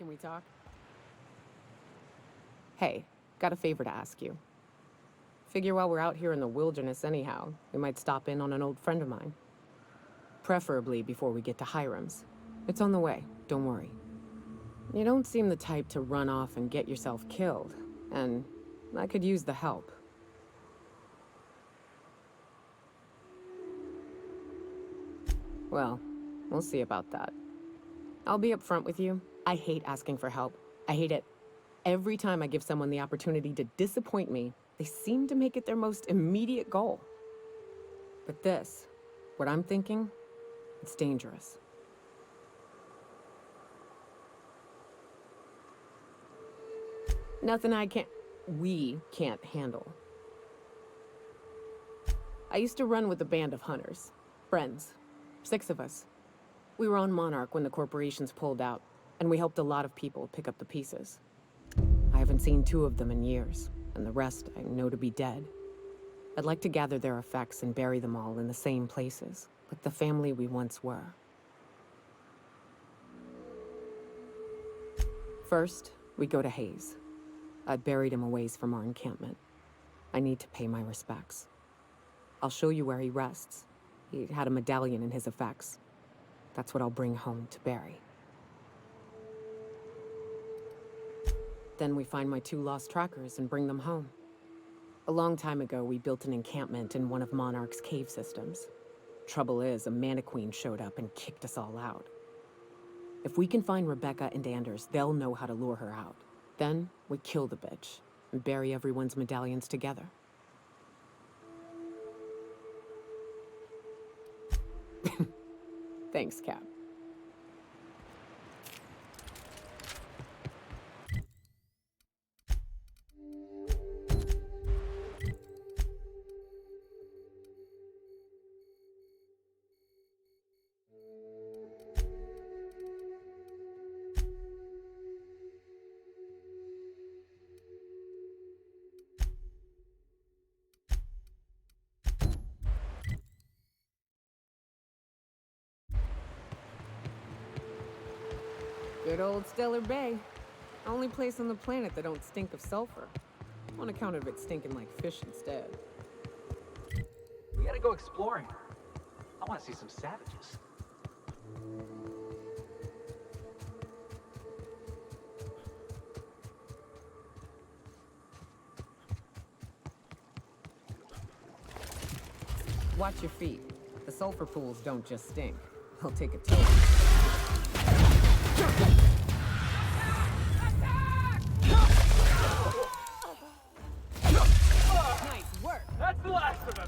Can we talk? Hey, got a favor to ask you. Figure while we're out here in the wilderness anyhow, we might stop in on an old friend of mine. Preferably before we get to Hiram's. It's on the way, don't worry. You don't seem the type to run off and get yourself killed, and I could use the help. Well, we'll see about that. I'll be upfront with you. I hate asking for help. I hate it. Every time I give someone the opportunity to disappoint me, they seem to make it their most immediate goal. But this, what I'm thinking, it's dangerous. Nothing we can't handle. I used to run with a band of hunters. Friends. 6 of us. We were on Monarch when the corporations pulled out, and we helped a lot of people pick up the pieces. I haven't seen 2 of them in years, and the rest I know to be dead. I'd like to gather their effects and bury them all in the same places, like the family we once were. First, we go to Hayes. I buried him a ways from our encampment. I need to pay my respects. I'll show you where he rests. He had a medallion in his effects. That's what I'll bring home to Barry. Then we find my 2 lost trackers and bring them home. A long time ago, we built an encampment in one of Monarch's cave systems. Trouble is, a Mantiqueen showed up and kicked us all out. If we can find Rebecca and Anders, they'll know how to lure her out. Then, we kill the bitch and bury everyone's medallions together. Thanks, Cap. Good old Stellar Bay. Only place on the planet that don't stink of sulfur. On account of it stinking like fish instead. We gotta go exploring. I want to see some savages. Watch your feet. The sulfur pools don't just stink. They'll take a toll. Nice work! That's the last of them!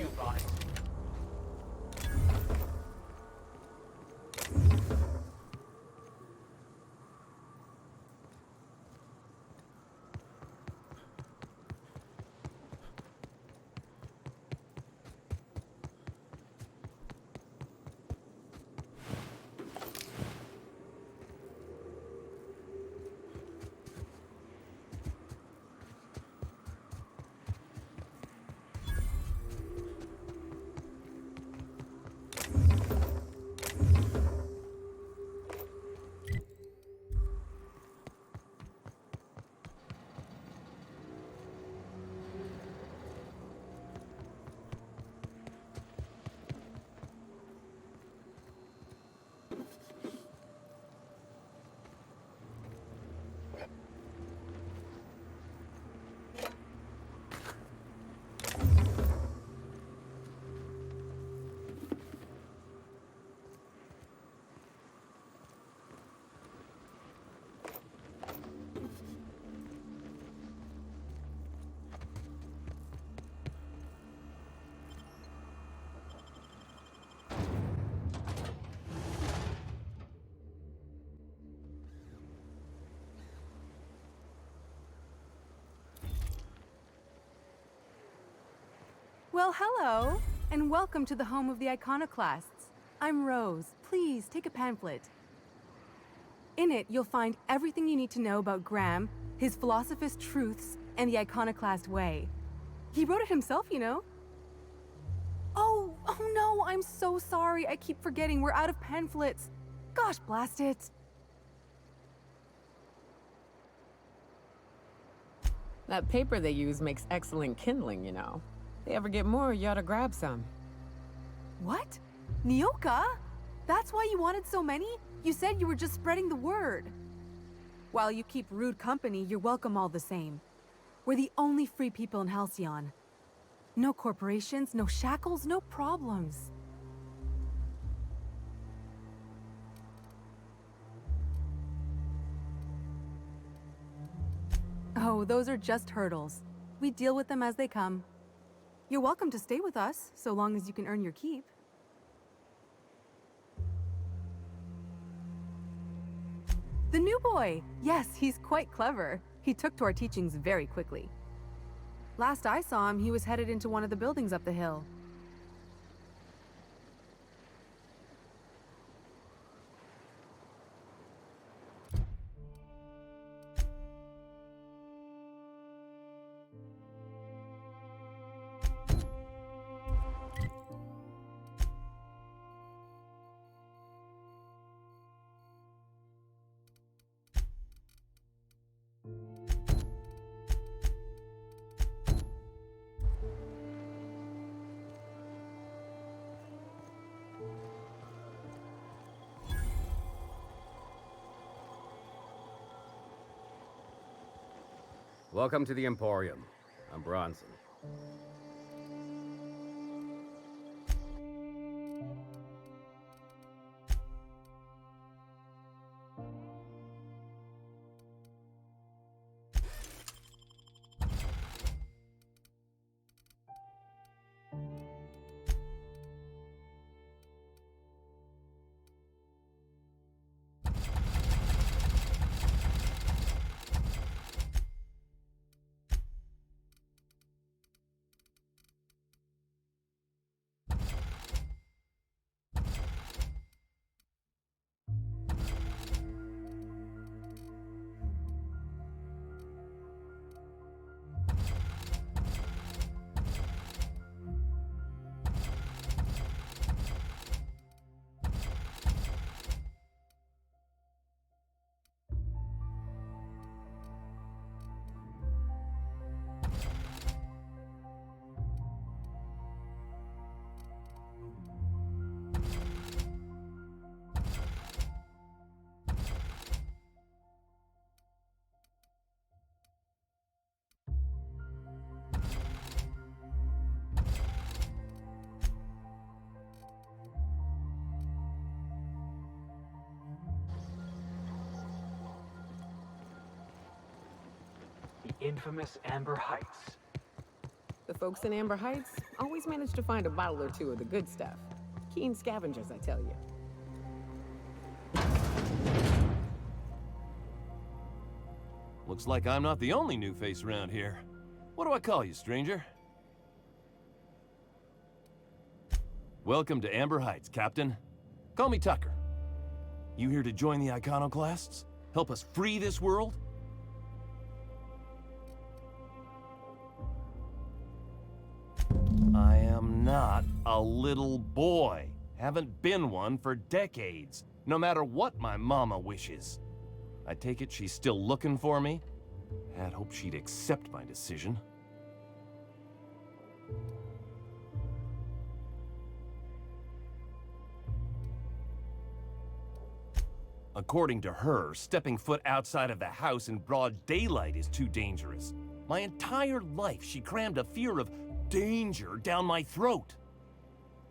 you, Bonnie. Well, hello, and welcome to the home of the iconoclasts. I'm Rose. Please take a pamphlet. In it, you'll find everything you need to know about Graham, his philosophist truths, and the iconoclast way. He wrote it himself, you know. Oh no, I'm so sorry. I keep forgetting we're out of pamphlets. Gosh, blast it. That paper they use makes excellent kindling, you know. If they ever get more, you ought to grab some. What? Nyoka? That's why you wanted so many? You said you were just spreading the word. While you keep rude company, you're welcome all the same. We're the only free people in Halcyon. No corporations, no shackles, no problems. Oh, those are just hurdles. We deal with them as they come. You're welcome to stay with us, so long as you can earn your keep. The new boy! Yes, he's quite clever. He took to our teachings very quickly. Last I saw him, he was headed into one of the buildings up the hill. Welcome to the Emporium. I'm Bronson. The infamous Amber Heights. The folks in Amber Heights always manage to find a bottle or two of the good stuff. Keen scavengers, I tell you. Looks like I'm not the only new face around here. What do I call you, stranger? Welcome to Amber Heights, Captain. Call me Tucker. You here to join the Iconoclasts? Help us free this world? I am not a little boy. Haven't been one for decades, no matter what my mama wishes. I take it she's still looking for me? Had hoped she'd accept my decision. According to her, stepping foot outside of the house in broad daylight is too dangerous. My entire life, she crammed a fear of danger down my throat.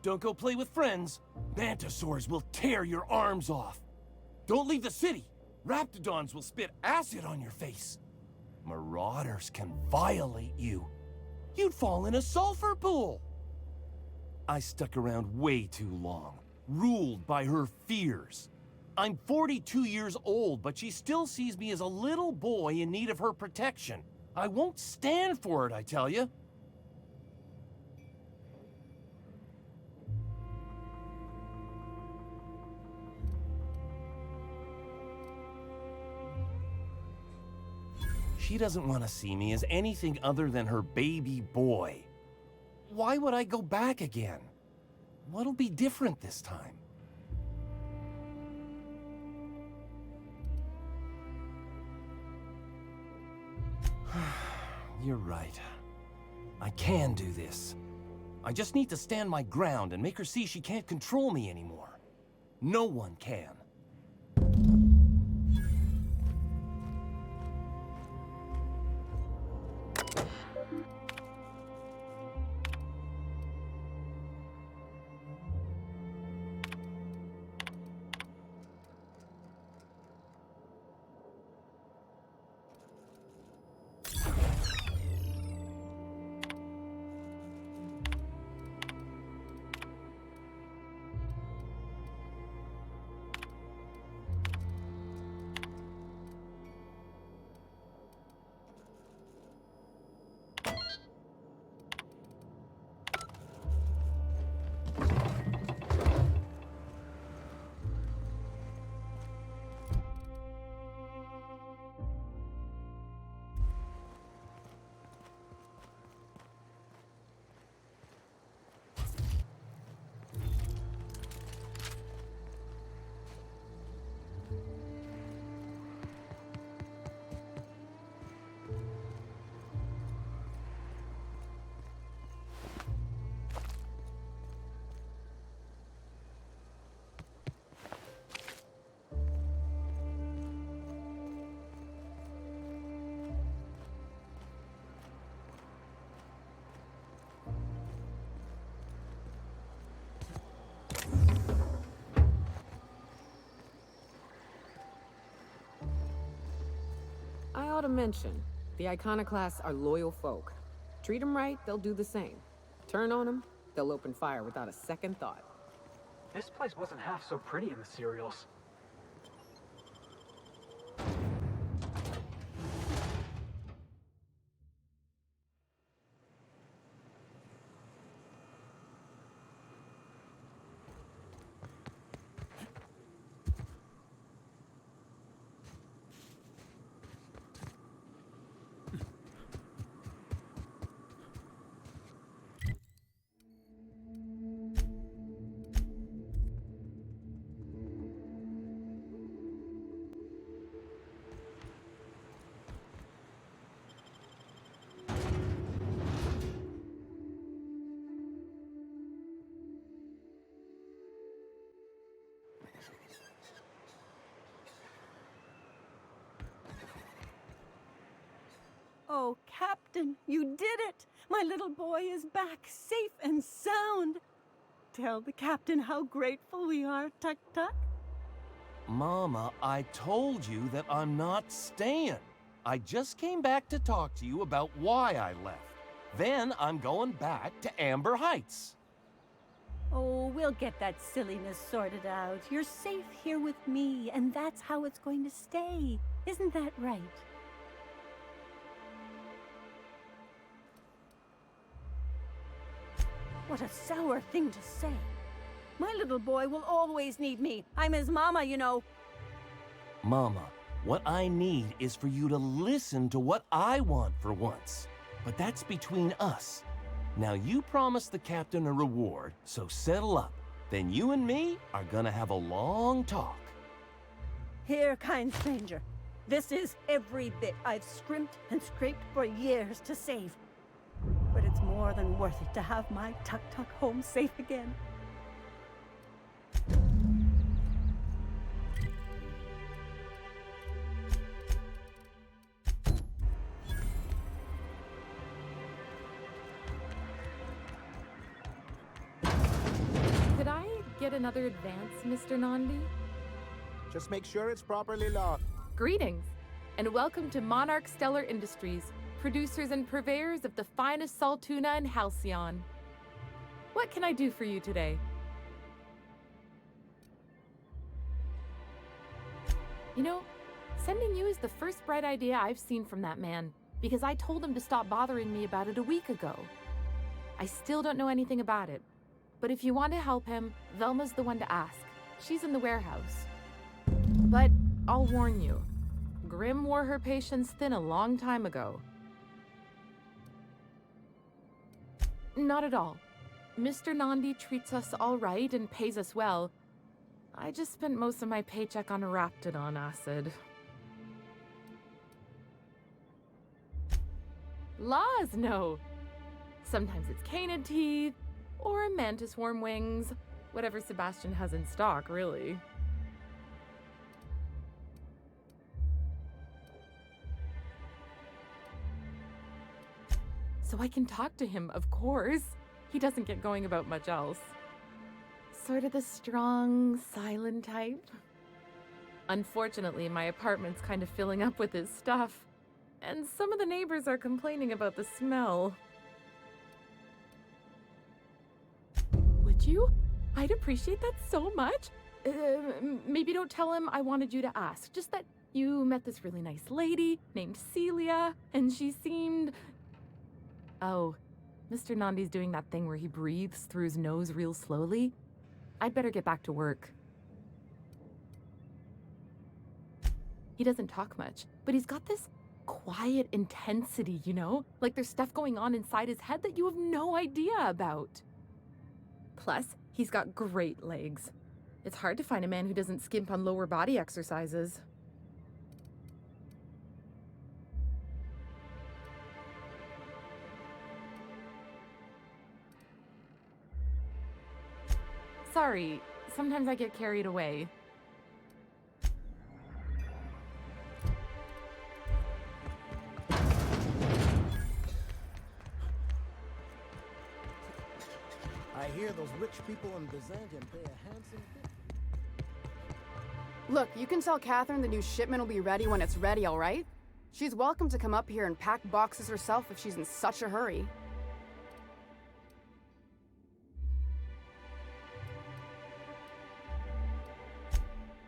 Don't go play with friends. Mantisaurs will tear your arms off. Don't leave the city. Raptidons will spit acid on your face. Marauders can violate you. You'd fall in a sulfur pool. I stuck around way too long, ruled by her fears. I'm 42 years old, but she still sees me as a little boy in need of her protection. I won't stand for it, I tell you. She doesn't want to see me as anything other than her baby boy. Why would I go back again? What'll be different this time? You're right. I can do this. I just need to stand my ground and make her see she can't control me anymore. No one can. I ought to mention, the Iconoclasts are loyal folk. Treat them right, they'll do the same. Turn on them, they'll open fire without a second thought. This place wasn't half so pretty in the serials. Oh, Captain, you did it! My little boy is back, safe and sound. Tell the Captain how grateful we are, Tuk-Tuk. Mama, I told you that I'm not staying. I just came back to talk to you about why I left. Then I'm going back to Amber Heights. Oh, we'll get that silliness sorted out. You're safe here with me, and that's how it's going to stay. Isn't that right? What a sour thing to say. My little boy will always need me. I'm his mama, you know. Mama, what I need is for you to listen to what I want for once. But that's between us. Now you promised the captain a reward, so settle up. Then you and me are gonna have a long talk. Here, kind stranger. This is every bit I've scrimped and scraped for years to save. But it's more than worth it to have my Tuk-Tuk home safe again. Could I get another advance, Mr. Nandi? Just make sure it's properly locked. Greetings, and welcome to Monarch Stellar Industries, producers and purveyors of the finest salt tuna in Halcyon. What can I do for you today? You know, sending you is the first bright idea I've seen from that man, because I told him to stop bothering me about it a week ago. I still don't know anything about it, but if you want to help him, Velma's the one to ask. She's in the warehouse. But I'll warn you, Grim wore her patience thin a long time ago. Not at all. Mr. Nandi treats us all right and pays us well. I just spent most of my paycheck on Raptidon acid. Laws, no. Sometimes it's canid teeth, or mantis worm wings. Whatever Sebastian has in stock, really. So I can talk to him, of course. He doesn't get going about much else. Sort of the strong, silent type. Unfortunately, my apartment's kind of filling up with his stuff, and some of the neighbors are complaining about the smell. Would you? I'd appreciate that so much. Maybe don't tell him I wanted you to ask, just that you met this really nice lady named Celia, and she seemed... Oh, Mr. Nandi's doing that thing where he breathes through his nose real slowly. I'd better get back to work. He doesn't talk much, but he's got this quiet intensity, you know? Like there's stuff going on inside his head that you have no idea about. Plus, he's got great legs. It's hard to find a man who doesn't skimp on lower body exercises. Sorry, sometimes I get carried away. I hear those rich people in Byzantium pay a handsome bit. Look, you can tell Catherine the new shipment will be ready when it's ready, all right? She's welcome to come up here and pack boxes herself if she's in such a hurry.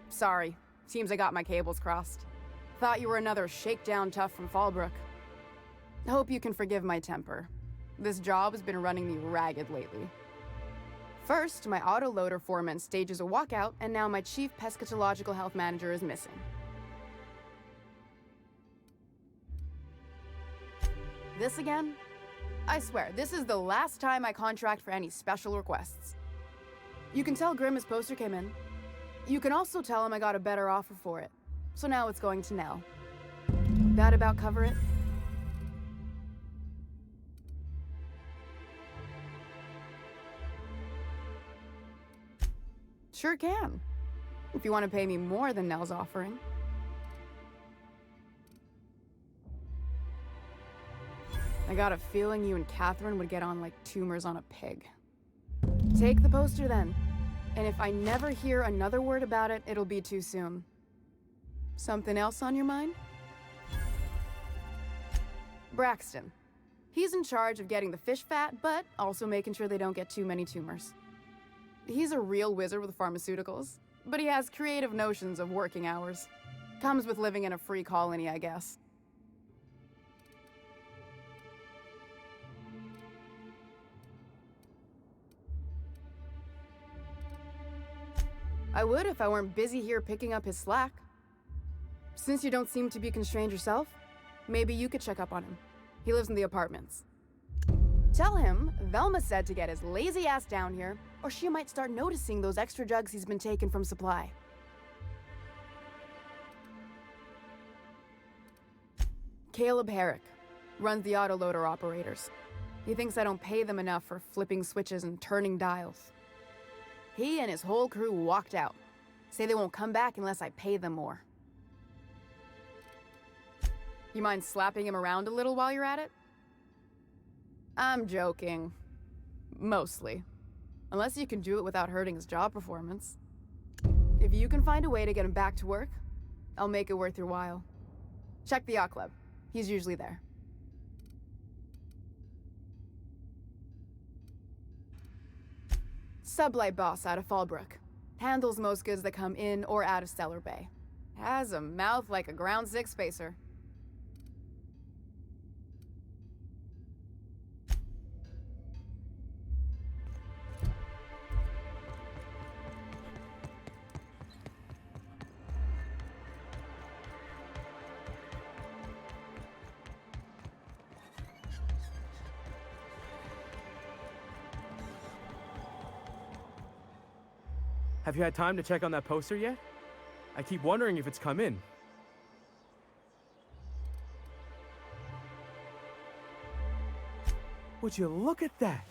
Sorry. Seems I got my cables crossed. Thought you were another shakedown tough from Fallbrook. Hope you can forgive my temper. This job has been running me ragged lately. First, my autoloader foreman stages a walkout, and now my chief pescatological health manager is missing. This again? I swear, this is the last time I contract for any special requests. You can tell Grim his poster came in. You can also tell him I got a better offer for it. So now it's going to Nell. That about cover it? Sure can. If you want to pay me more than Nell's offering. I got a feeling you and Catherine would get on like tumors on a pig. Take the poster then. And if I never hear another word about it, it'll be too soon. Something else on your mind? Braxton. He's in charge of getting the fish fat, but also making sure they don't get too many tumors. He's a real wizard with pharmaceuticals, but he has creative notions of working hours. Comes with living in a free colony, I guess. I would if I weren't busy here picking up his slack. Since you don't seem to be constrained yourself, maybe you could check up on him. He lives in the apartments. Tell him Velma said to get his lazy ass down here, or she might start noticing those extra jugs he's been taking from supply. Caleb Herrick runs the autoloader operators. He thinks I don't pay them enough for flipping switches and turning dials. He and his whole crew walked out. Say they won't come back unless I pay them more. You mind slapping him around a little while you're at it? I'm joking. Mostly. Unless you can do it without hurting his job performance. If you can find a way to get him back to work, I'll make it worth your while. Check the yacht club. He's usually there. Sublight boss out of Fallbrook. Handles most goods that come in or out of Stellar Bay. Has a mouth like a Ground 6 spacer. Have you had time to check on that poster yet? I keep wondering if it's come in. Would you look at that?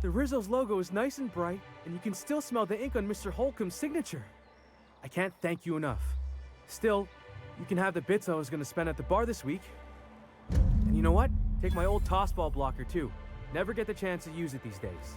The Rizzo's logo is nice and bright, and you can still smell the ink on Mr. Holcomb's signature. I can't thank you enough. Still, you can have the bits I was gonna spend at the bar this week. And you know what? Take my old tossball blocker too. Never get the chance to use it these days.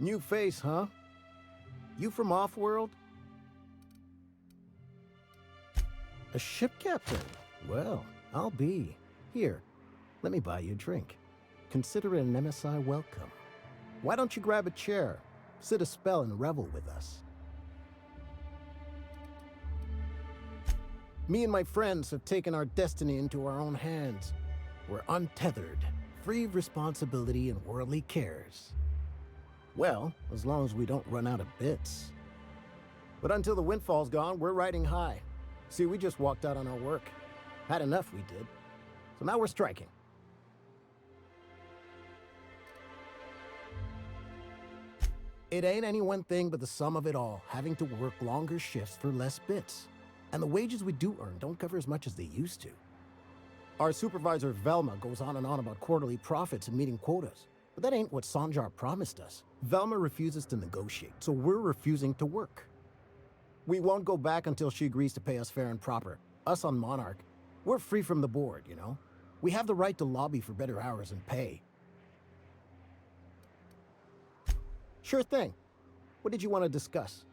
New face, huh? You from Offworld? A ship captain? Well, I'll be. Here, let me buy you a drink. Consider it an MSI welcome. Why don't you grab a chair, sit a spell and revel with us? Me and my friends have taken our destiny into our own hands. We're untethered, free of responsibility and worldly cares. Well, as long as we don't run out of bits. But until the windfall's gone, we're riding high. See, we just walked out on our work. Had enough, we did. So now we're striking. It ain't any one thing but the sum of it all, having to work longer shifts for less bits. And the wages we do earn don't cover as much as they used to. Our supervisor, Velma, goes on and on about quarterly profits and meeting quotas. But that ain't what Sanjar promised us. Velma refuses to negotiate, so we're refusing to work. We won't go back until she agrees to pay us fair and proper. Us on Monarch, we're free from the board, you know? We have the right to lobby for better hours and pay. Sure thing. What did you want to discuss?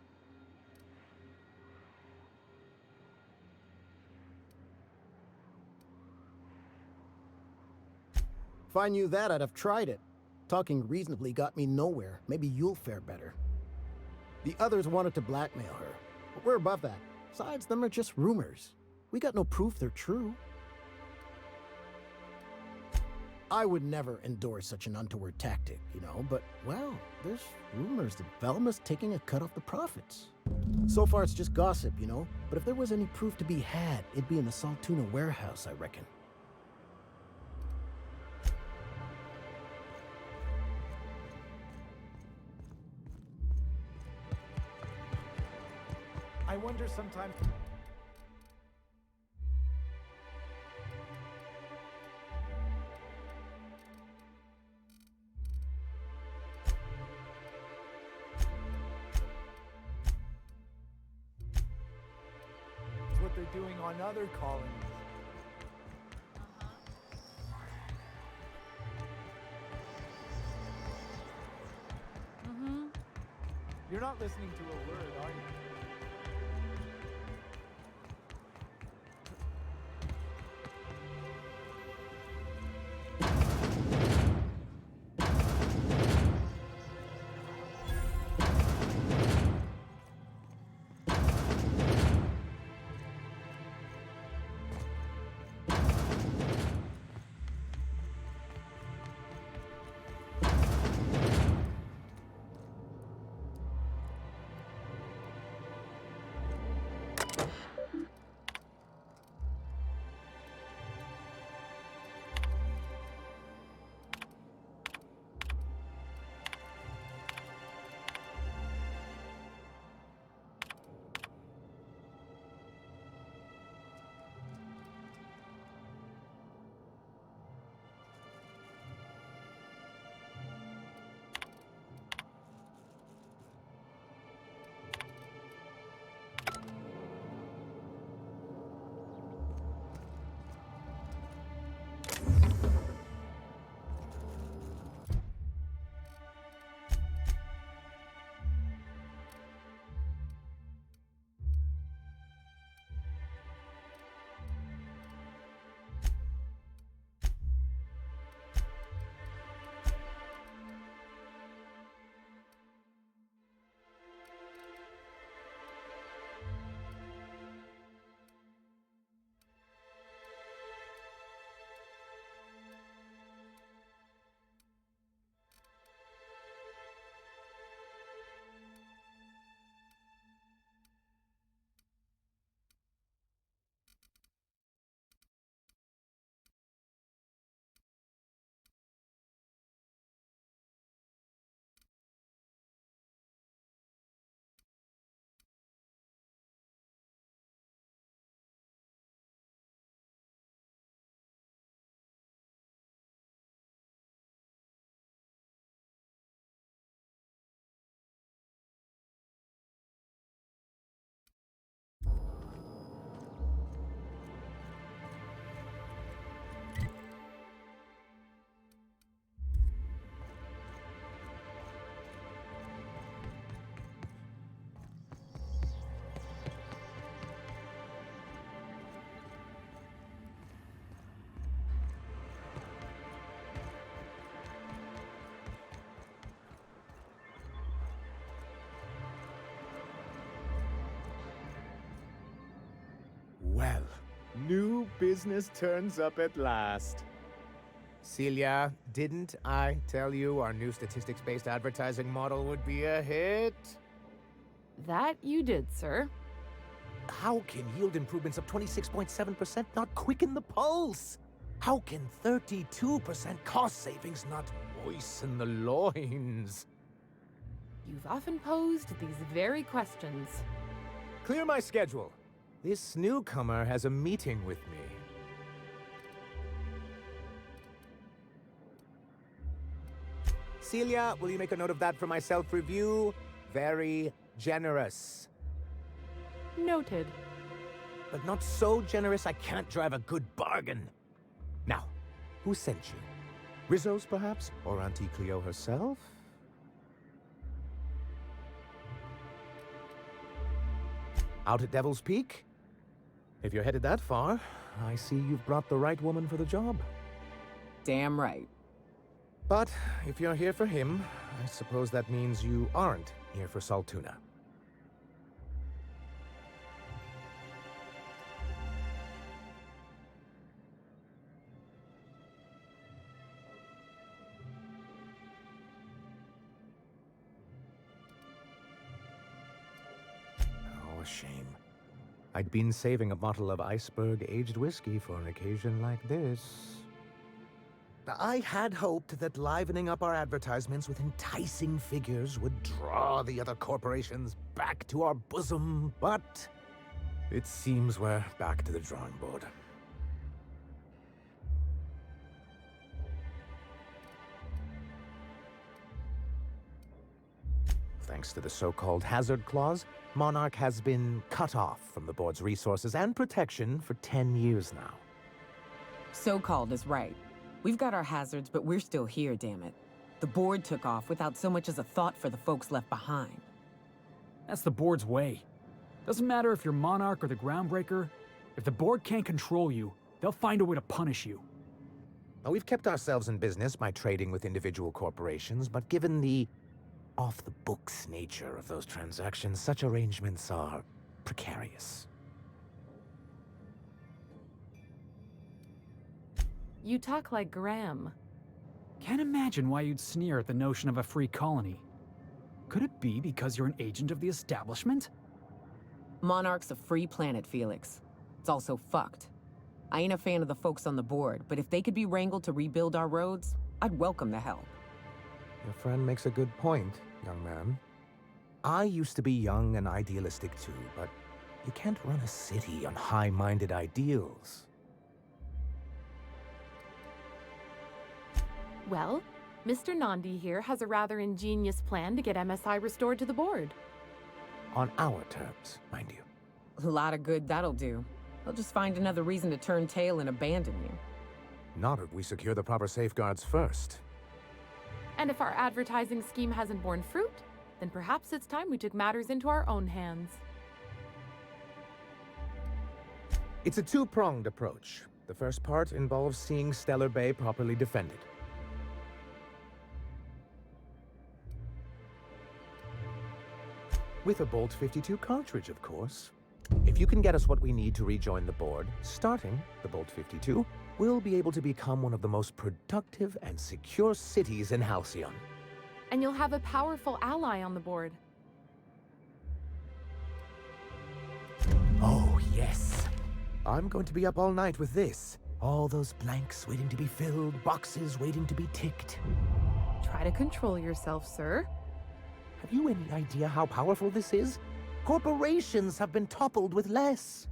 If I knew that, I'd have tried it. Talking reasonably got me nowhere. Maybe you'll fare better. The others wanted to blackmail her, but we're above that. Besides, them are just rumors. We got no proof they're true. I would never endorse such an untoward tactic, but, well, there's rumors that Velma's taking a cut off the profits. So far it's just gossip, but if there was any proof to be had, it'd be in the Saltuna warehouse, I reckon. I wonder sometimes... what they're doing on other colonies. You're not listening to a word, are you? Well, new business turns up at last. Celia, didn't I tell you our new statistics-based advertising model would be a hit? That you did, sir. How can yield improvements of 26.7% not quicken the pulse? How can 32% cost savings not moisten the loins? You've often posed these very questions. Clear my schedule. This newcomer has a meeting with me. Celia, will you make a note of that for my self-review? Very generous. Noted. But not so generous I can't drive a good bargain. Now, who sent you? Rizzo's, perhaps? Or Auntie Cleo herself? Out at Devil's Peak? If you're headed that far, I see you've brought the right woman for the job. Damn right. But if you're here for him, I suppose that means you aren't here for Saltuna. shame. I'd been saving a bottle of iceberg-aged whiskey for an occasion like this. I had hoped that livening up our advertisements with enticing figures would draw the other corporations back to our bosom, but it seems we're back to the drawing board. Thanks to the so-called hazard clause, Monarch has been cut off from the board's resources and protection for 10 years now. So-called is right. We've got our hazards, but we're still here, damn it. The board took off without so much as a thought for the folks left behind. That's the board's way. Doesn't matter if you're Monarch or the Groundbreaker. If the board can't control you, they'll find a way to punish you. Now, we've kept ourselves in business by trading with individual corporations, but given the off-the-books nature of those transactions, such arrangements are precarious. You talk like Graham. Can't imagine why you'd sneer at the notion of a free colony. Could it be because you're an agent of the establishment? Monarch's a free planet, Felix. It's also fucked. I ain't a fan of the folks on the board, but if they could be wrangled to rebuild our roads, I'd welcome the help. Your friend makes a good point, young man. I used to be young and idealistic too, but you can't run a city on high-minded ideals. Well, Mr. Nandi here has a rather ingenious plan to get MSI restored to the board. On our terms, mind you. A lot of good that'll do. They'll just find another reason to turn tail and abandon you. Not if we secure the proper safeguards first. And if our advertising scheme hasn't borne fruit, then perhaps it's time we took matters into our own hands. It's a two-pronged approach. The first part involves seeing Stellar Bay properly defended. With a Bolt 52 cartridge, of course. If you can get us what we need to rejoin the board, starting the Bolt 52, we'll be able to become one of the most productive and secure cities in Halcyon. And you'll have a powerful ally on the board. Oh, yes. I'm going to be up all night with this. All those blanks waiting to be filled, boxes waiting to be ticked. Try to control yourself, sir. Have you any idea how powerful this is? Corporations have been toppled with less.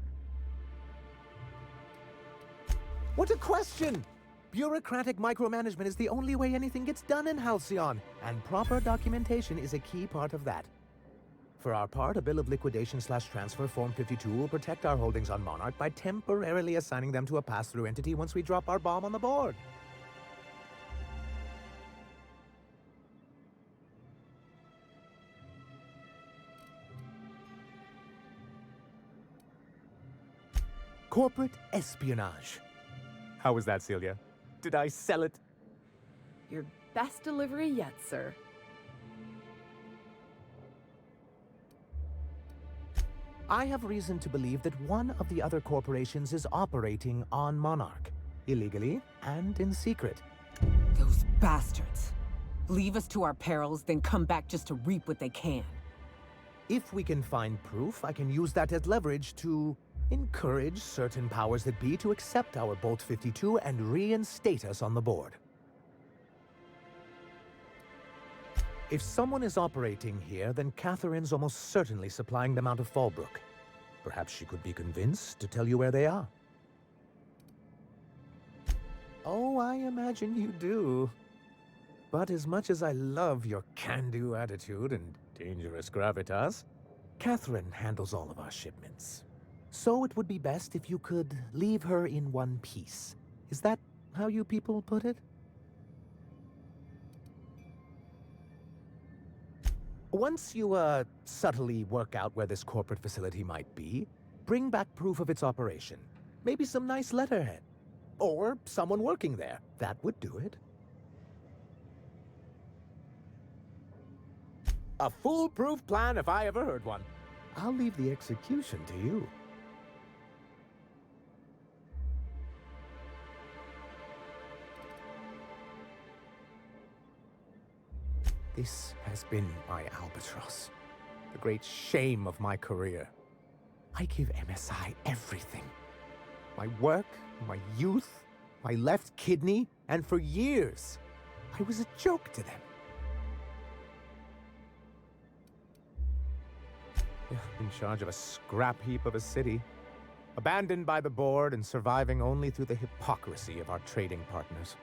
What a question! Bureaucratic micromanagement is the only way anything gets done in Halcyon, and proper documentation is a key part of that. For our part, a bill of liquidation/transfer Form 52 will protect our holdings on Monarch by temporarily assigning them to a pass-through entity once we drop our bomb on the board. Corporate espionage. How was that, Celia? Did I sell it? Your best delivery yet, sir. I have reason to believe that one of the other corporations is operating on Monarch, illegally and in secret. Those bastards. Leave us to our perils, then come back just to reap what they can. If we can find proof, I can use that as leverage to encourage certain powers that be to accept our Bolt 52 and reinstate us on the board. If someone is operating here, then Catherine's almost certainly supplying them out of Fallbrook. Perhaps she could be convinced to tell you where they are. Oh, I imagine you do. But as much as I love your can-do attitude and dangerous gravitas, Catherine handles all of our shipments. So it would be best if you could leave her in one piece. Is that how you people put it? Once you, subtly work out where this corporate facility might be, bring back proof of its operation. Maybe some nice letterhead. Or someone working there. That would do it. A foolproof plan if I ever heard one. I'll leave the execution to you. This has been my albatross, the great shame of my career. I give MSI everything. My work, my youth, my left kidney, and for years, I was a joke to them. In charge of a scrap heap of a city, abandoned by the board and surviving only through the hypocrisy of our trading partners.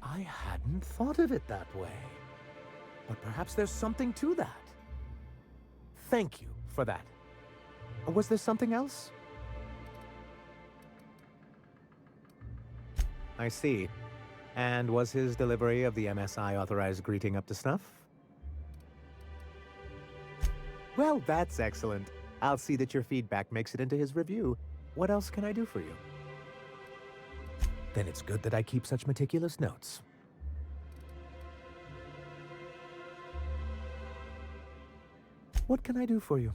I hadn't thought of it that way. But perhaps there's something to that. Thank you for that. Was there something else? I see. And was his delivery of the MSI authorized greeting up to snuff? Well, that's excellent. I'll see that your feedback makes it into his review. What else can I do for you? Then it's good that I keep such meticulous notes. What can I do for you?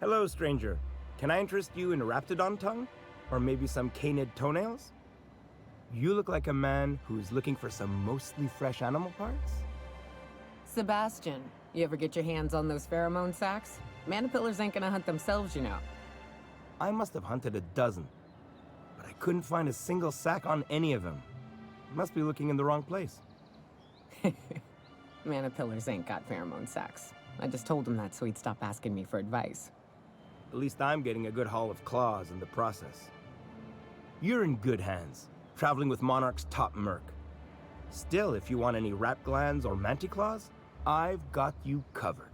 Hello, stranger. Can I interest you in Raptidon tongue? Or maybe some canid toenails? You look like a man who's looking for some mostly fresh animal parts? Sebastian, you ever get your hands on those pheromone sacs? Manipillars ain't gonna hunt themselves, you know. I must have hunted a dozen, but I couldn't find a single sack on any of them. Must be looking in the wrong place. Manipillars ain't got pheromone sacs. I just told him that so he'd stop asking me for advice. At least I'm getting a good haul of claws in the process. You're in good hands, traveling with Monarch's top merc. Still, if you want any rat glands or manticlaws, I've got you covered.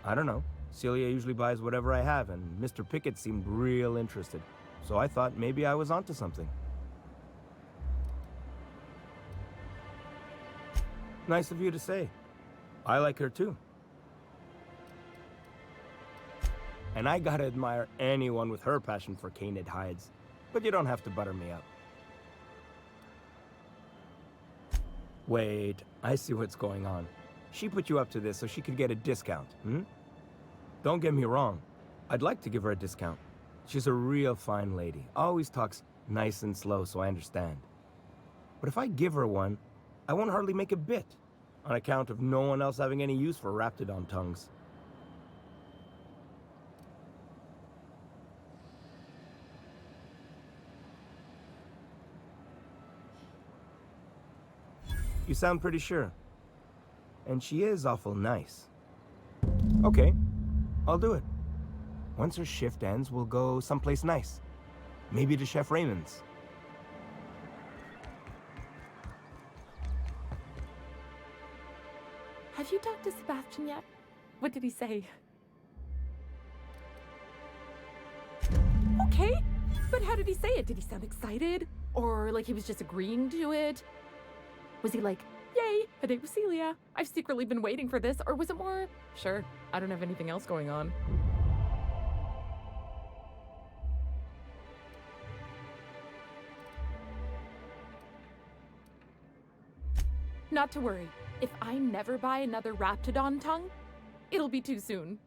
I don't know. Celia usually buys whatever I have, and Mr. Pickett seemed real interested. So I thought maybe I was onto something. Nice of you to say. I like her too. And I gotta admire anyone with her passion for canid hides. But you don't have to butter me up. Wait, I see what's going on. She put you up to this so she could get a discount, hmm? Don't get me wrong. I'd like to give her a discount. She's a real fine lady. Always talks nice and slow, so I understand. But if I give her one, I won't hardly make a bit, on account of no one else having any use for Raptidon tongues. You sound pretty sure. And she is awful nice. Okay, I'll do it. Once her shift ends, we'll go someplace nice. Maybe to Chef Raymond's. Have you talked to Sebastian yet? What did he say? Okay, but how did he say it? Did he sound excited? Or like he was just agreeing to it? Was he like, yay, a date with Celia? I've secretly been waiting for this. Or was it more, sure, I don't have anything else going on? Not to worry. If I never buy another Raptidon tongue, it'll be too soon.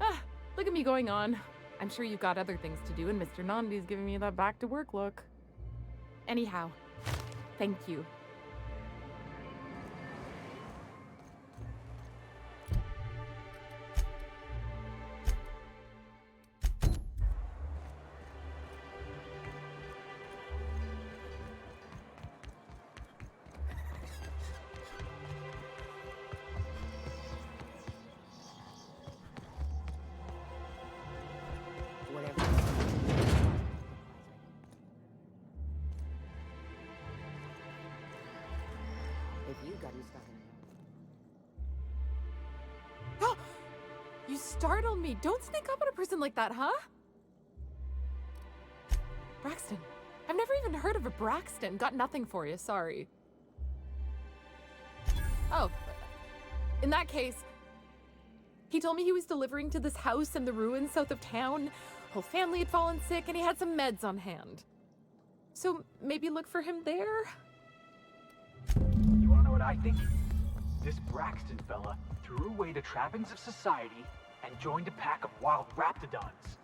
Ah, look at me going on. I'm sure you've got other things to do, and Mr. Nandi's giving me that back-to-work look. Anyhow, thank you. You startled me. Don't sneak up on a person like that, huh? Braxton. I've never even heard of a Braxton. Got nothing for you, sorry. Oh, in that case, he told me he was delivering to this house in the ruins south of town. Whole family had fallen sick and he had some meds on hand. So maybe look for him there? You wanna know what I think? This Braxton fella threw away the trappings of society and joined a pack of wild raptidons.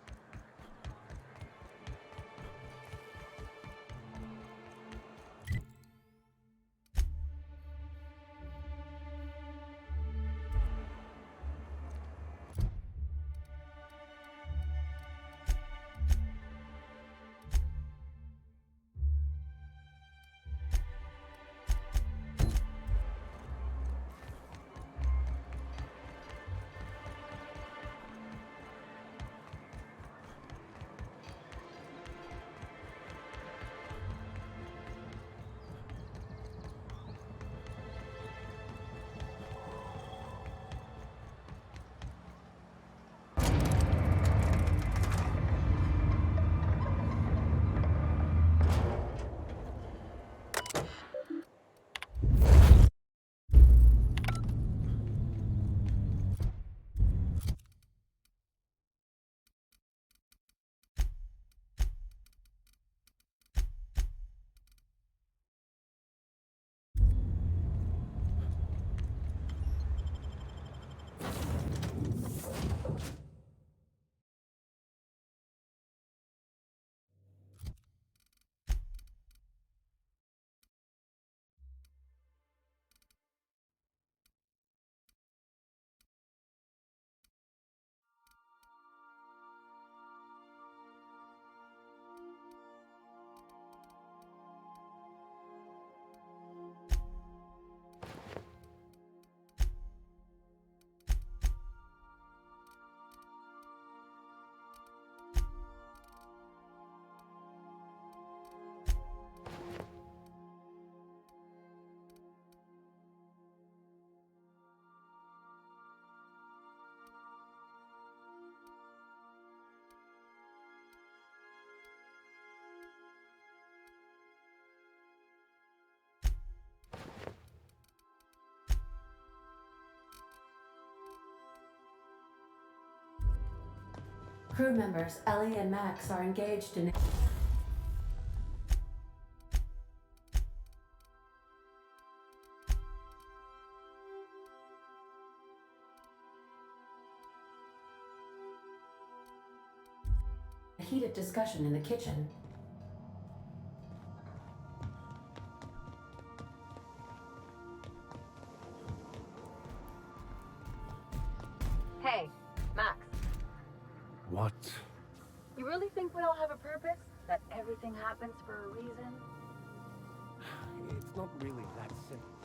Crew members Ellie and Max are engaged in a heated discussion in the kitchen. Hey, Max. What? You really think we all have a purpose? That everything happens for a reason? It's not really that simple.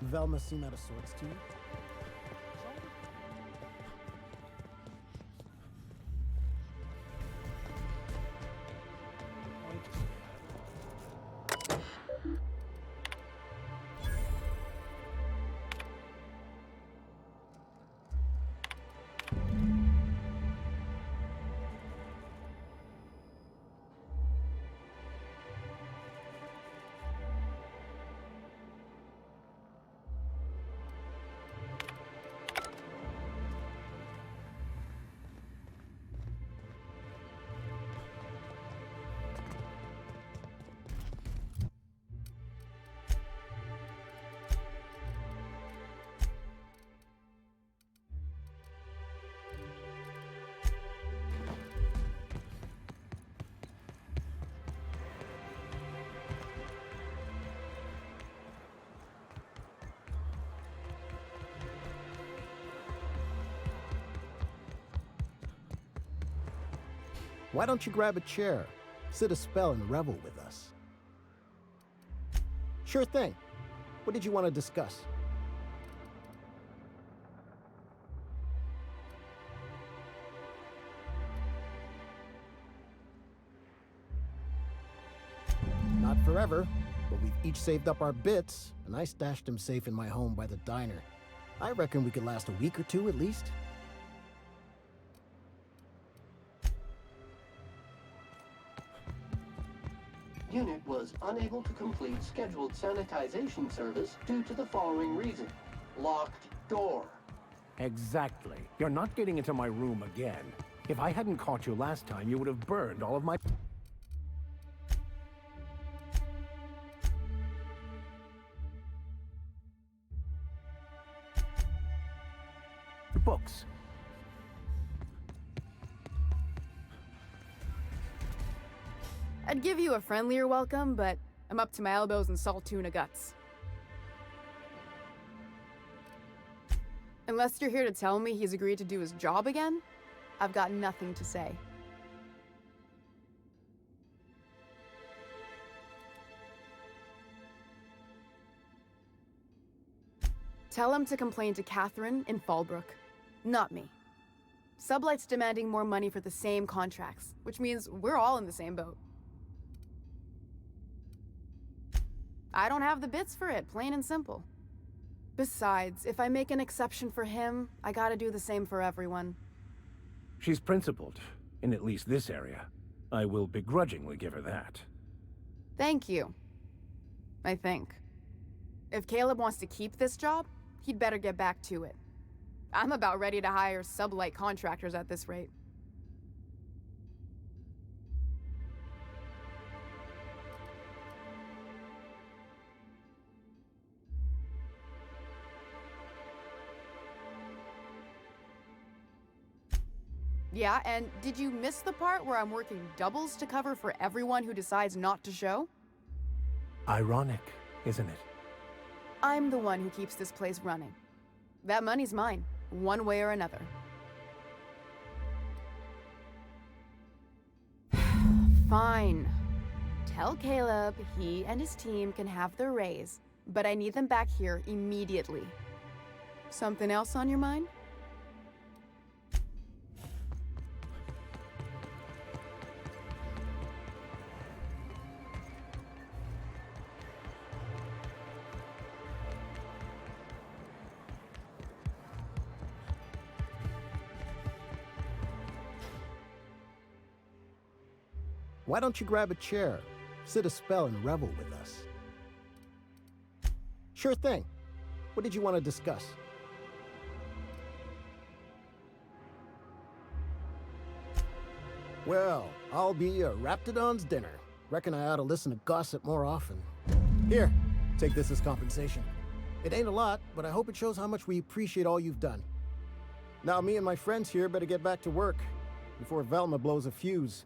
Velma seem out of sorts to you? Why don't you grab a chair, sit a spell, and revel with us? Sure thing. What did you want to discuss? Not forever, but we've each saved up our bits, and I stashed them safe in my home by the diner. I reckon we could last a week or two at least. Unit was unable to complete scheduled sanitization service due to the following reason. Locked door. Exactly. You're not getting into my room again. If I hadn't caught you last time, you would have burned all of my... books. I'd give you a friendlier welcome, but I'm up to my elbows in salt tuna guts. Unless you're here to tell me he's agreed to do his job again, I've got nothing to say. Tell him to complain to Catherine in Fallbrook, not me. Sublight's demanding more money for the same contracts, which means we're all in the same boat. I don't have the bits for it, plain and simple. Besides, if I make an exception for him, I gotta do the same for everyone. She's principled, in at least this area. I will begrudgingly give her that. Thank you. I think. If Caleb wants to keep this job, he'd better get back to it. I'm about ready to hire sublight contractors at this rate. Yeah, and did you miss the part where I'm working doubles to cover for everyone who decides not to show? Ironic, isn't it? I'm the one who keeps this place running. That money's mine, one way or another. Fine. Tell Caleb he and his team can have their raise, but I need them back here immediately. Something else on your mind? Why don't you grab a chair, sit a spell, and revel with us? Sure thing. What did you want to discuss? Well, I'll be a Raptidon's dinner. Reckon I ought to listen to gossip more often. Here, take this as compensation. It ain't a lot, but I hope it shows how much we appreciate all you've done. Now me and my friends here better get back to work before Velma blows a fuse.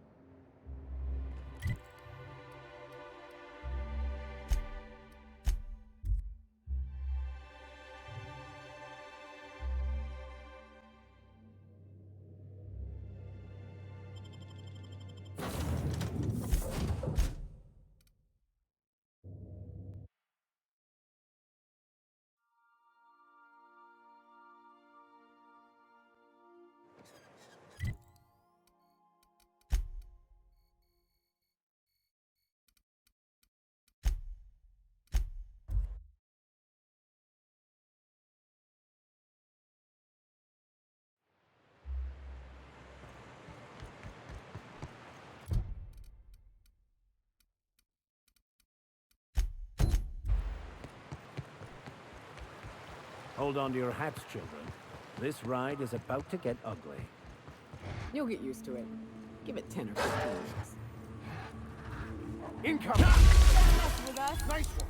Hold on to your hats, children. This ride is about to get ugly. You'll get used to it. Give it 10 or 15 minutes. Incoming! With us? Nice one!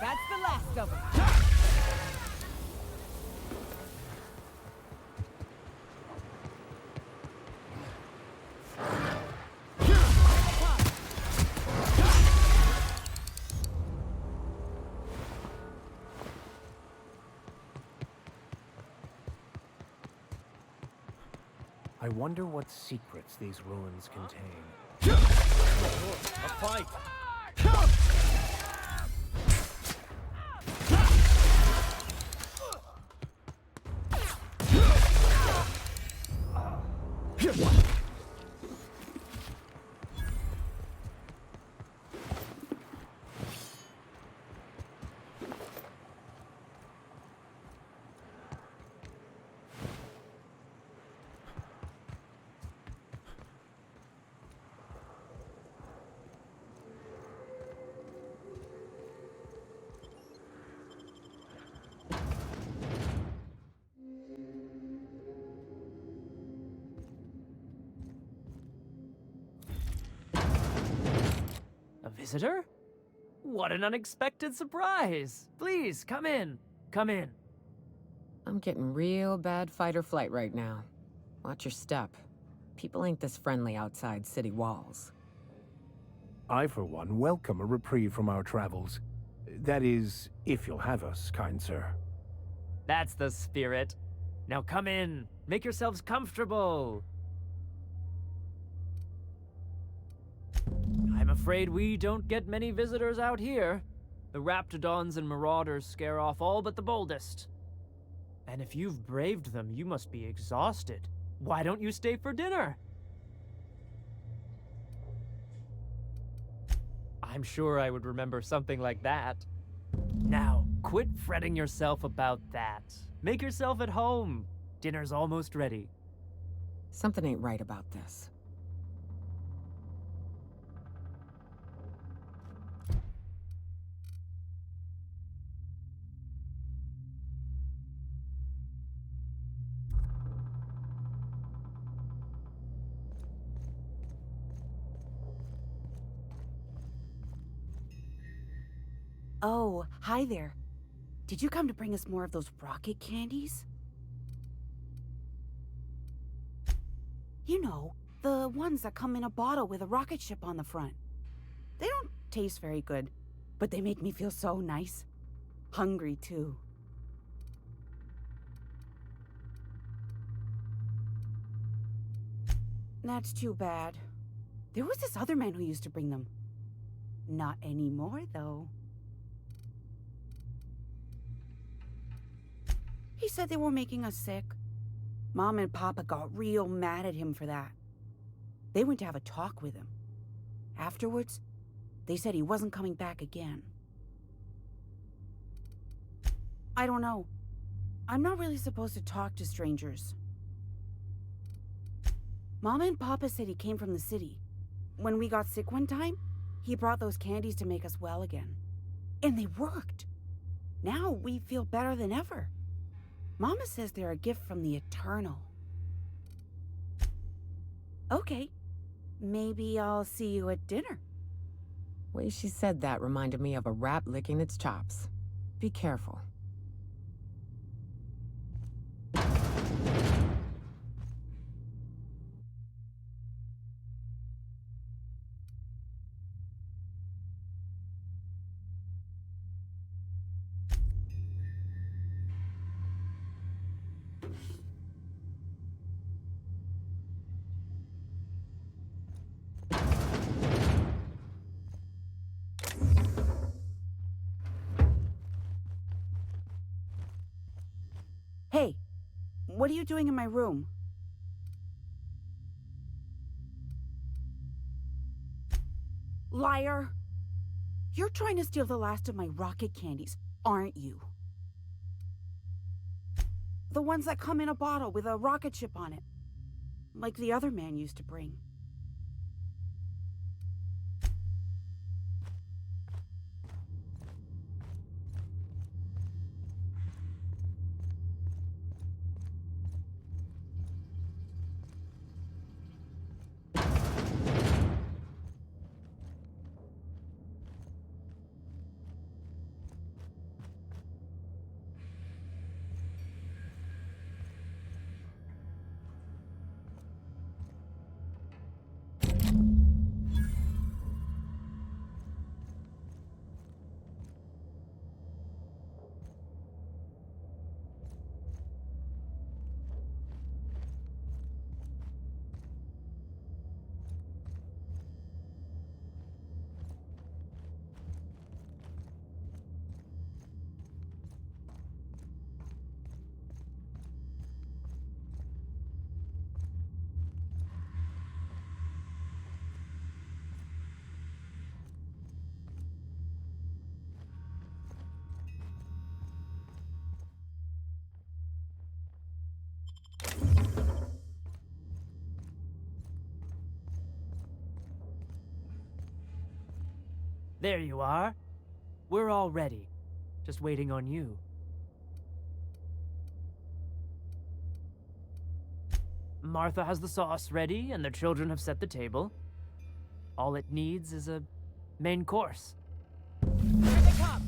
That's the last of them. I wonder what secrets these ruins contain. A fight! A visitor? What an unexpected surprise! Please, come in. Come in. I'm getting real bad fight or flight right now. Watch your step. People ain't this friendly outside city walls. I, for one, welcome a reprieve from our travels. That is, if you'll have us, kind sir. That's the spirit. Now come in. Make yourselves comfortable. I'm afraid we don't get many visitors out here. The Raptidons and Marauders scare off all but the boldest. And if you've braved them, you must be exhausted. Why don't you stay for dinner? I'm sure I would remember something like that. Now, quit fretting yourself about that. Make yourself at home. Dinner's almost ready. Something ain't right about this. Oh, hi there. Did you come to bring us more of those rocket candies? You know, the ones that come in a bottle with a rocket ship on the front. They don't taste very good, but they make me feel so nice. Hungry, too. That's too bad. There was this other man who used to bring them. Not anymore, though. He said they were making us sick. Mom and Papa got real mad at him for that. They went to have a talk with him. Afterwards, they said he wasn't coming back again. I don't know. I'm not really supposed to talk to strangers. Mama and Papa said he came from the city. When we got sick one time, he brought those candies to make us well again. And they worked. Now we feel better than ever. Mama says they're a gift from the Eternal. Okay. Maybe I'll see you at dinner. Way she said that reminded me of a rat licking its chops. Be careful. Hey, what are you doing in my room? Liar! You're trying to steal the last of my rocket candies, aren't you? The ones that come in a bottle with a rocket ship on it. Like the other man used to bring. There you are. We're all ready. Just waiting on you. Martha has the sauce ready, and the children have set the table. All it needs is a main course. Here they come!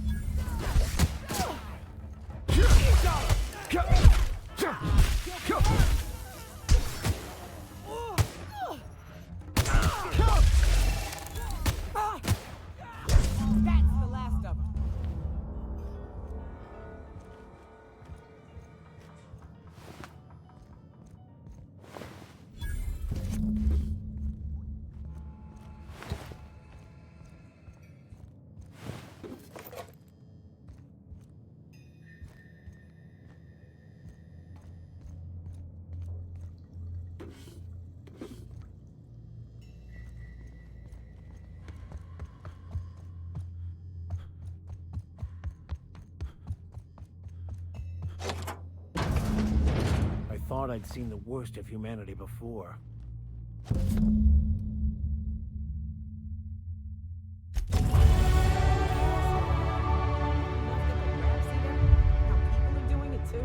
That's the last of them. I thought I'd seen the worst of humanity before. Doing it too?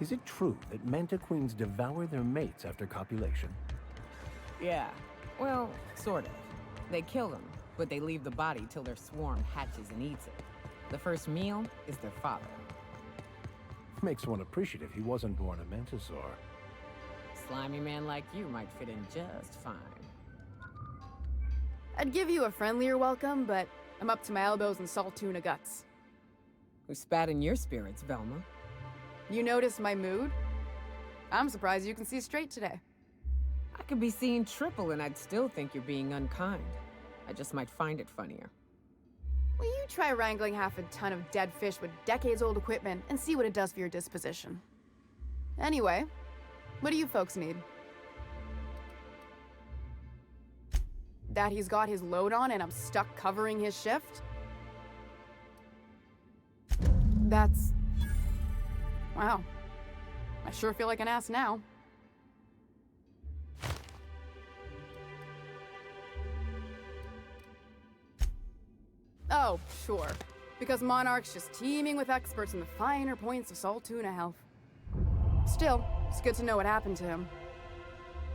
Is it true that manta queens devour their mates after copulation? Yeah, well, sort of. They kill them, but they leave the body till their swarm hatches and eats it. The first meal is their father. Makes one appreciative he wasn't born a mantisaur. Slimy man like you might fit in just fine. I'd give you a friendlier welcome, but I'm up to my elbows in salt tuna guts. Who spat in your spirits, Velma? You notice my mood? I'm surprised you can see straight today. I could be seeing triple and I'd still think you're being unkind. I just might find it funnier. Will you try wrangling half a ton of dead fish with decades-old equipment and see what it does for your disposition? Anyway, what do you folks need? That he's got his load on and I'm stuck covering his shift? That's... wow. I sure feel like an ass now. Oh, sure. Because Monarch's just teeming with experts in the finer points of salt tuna health. Still, it's good to know what happened to him.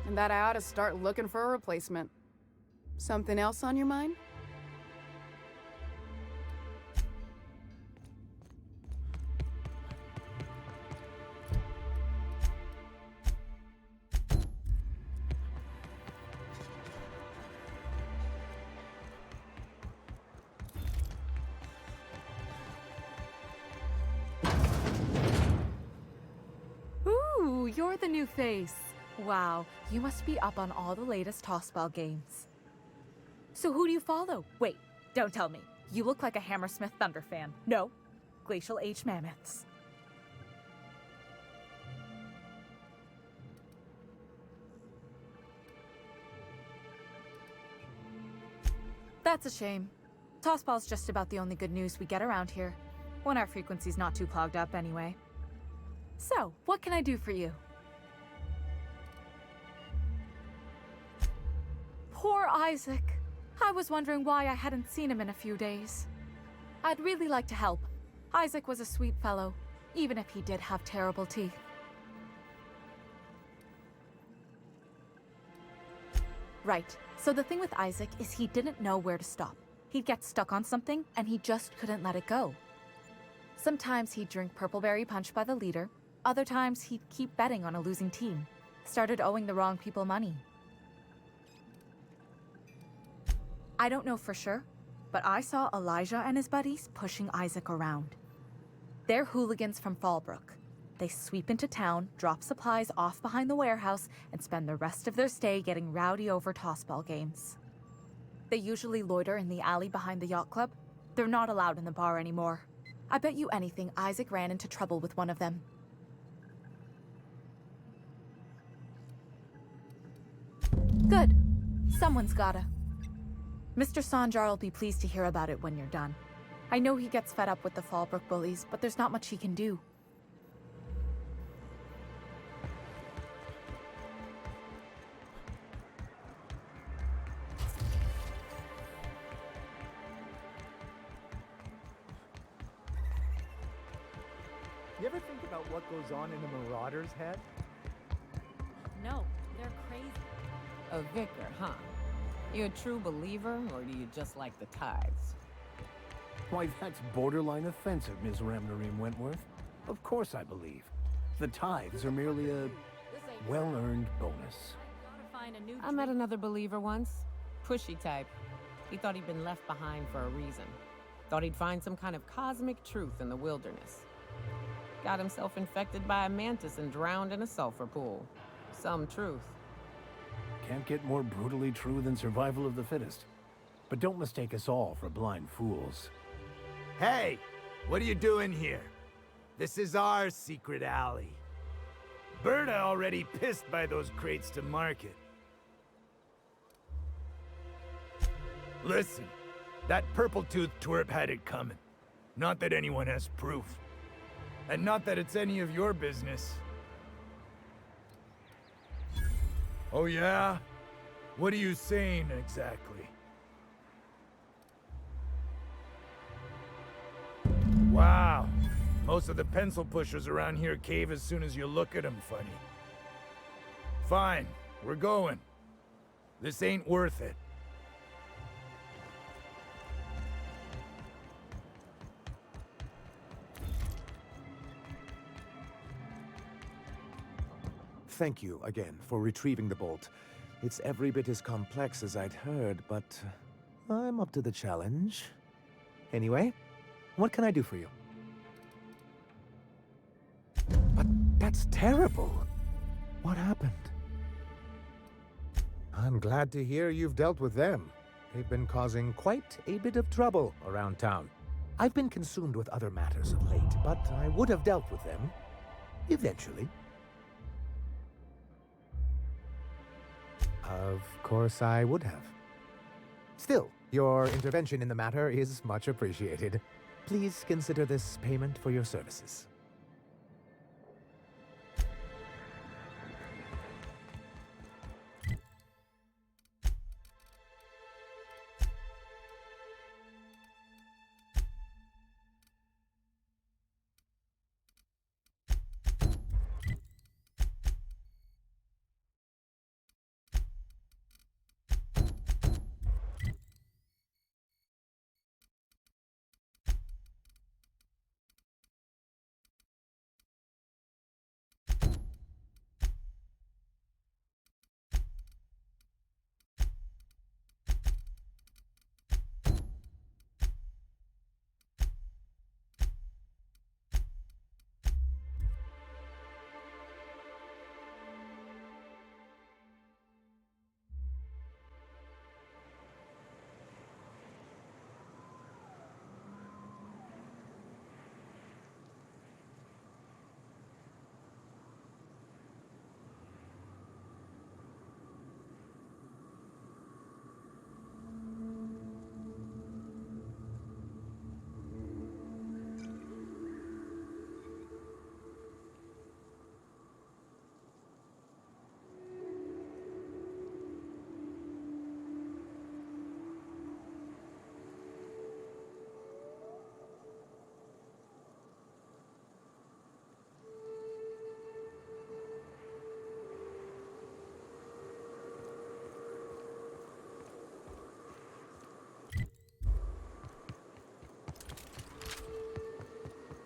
And that I ought to start looking for a replacement. Something else on your mind? Ooh, you're the new face. Wow, you must be up on all the latest tossball games. So who do you follow? Wait, don't tell me. You look like a Hammersmith Thunder fan. No, Glacial Age Mammoths. That's a shame. Tossball's just about the only good news we get around here, when our frequency's not too clogged up anyway. So, what can I do for you? Poor Isaac. I was wondering why I hadn't seen him in a few days. I'd really like to help. Isaac was a sweet fellow, even if he did have terrible teeth. Right. So the thing with Isaac is he didn't know where to stop. He'd get stuck on something, and he just couldn't let it go. Sometimes he'd drink Purpleberry Punch by the liter. Other times he'd keep betting on a losing team. Started owing the wrong people money. I don't know for sure, but I saw Elijah and his buddies pushing Isaac around. They're hooligans from Fallbrook. They sweep into town, drop supplies off behind the warehouse, and spend the rest of their stay getting rowdy over tossball games. They usually loiter in the alley behind the yacht club. They're not allowed in the bar anymore. I bet you anything Isaac ran into trouble with one of them. Good. Someone's gotta. Mr. Sanjar will be pleased to hear about it when you're done. I know he gets fed up with the Fallbrook bullies, but there's not much he can do. You ever think about what goes on in a marauder's head? No, they're crazy. A vicar, huh? You a true believer, or do you just like the tithes? Why, that's borderline offensive, Ms. Ramnareem Wentworth. Of course I believe. The tithes are merely a well-earned bonus. I met another believer once. Pushy type. He thought he'd been left behind for a reason. Thought he'd find some kind of cosmic truth in the wilderness. Got himself infected by a mantis and drowned in a sulfur pool. Some truth. Can't get more brutally true than survival of the fittest. But don't mistake us all for blind fools. Hey, what are you doing here? This is our secret alley. Berta already pissed by those crates to market. Listen, that purple-toothed twerp had it coming. Not that anyone has proof. And not that it's any of your business. Oh yeah? What are you saying exactly? Wow. Most of the pencil pushers around here cave as soon as you look at them funny. Fine, we're going. This ain't worth it. Thank you again for retrieving the bolt. It's every bit as complex as I'd heard, but I'm up to the challenge. Anyway, what can I do for you? But that's terrible. What happened? I'm glad to hear you've dealt with them. They've been causing quite a bit of trouble around town. I've been consumed with other matters of late, but I would have dealt with them eventually. Of course I would have. Still, your intervention in the matter is much appreciated. Please consider this payment for your services.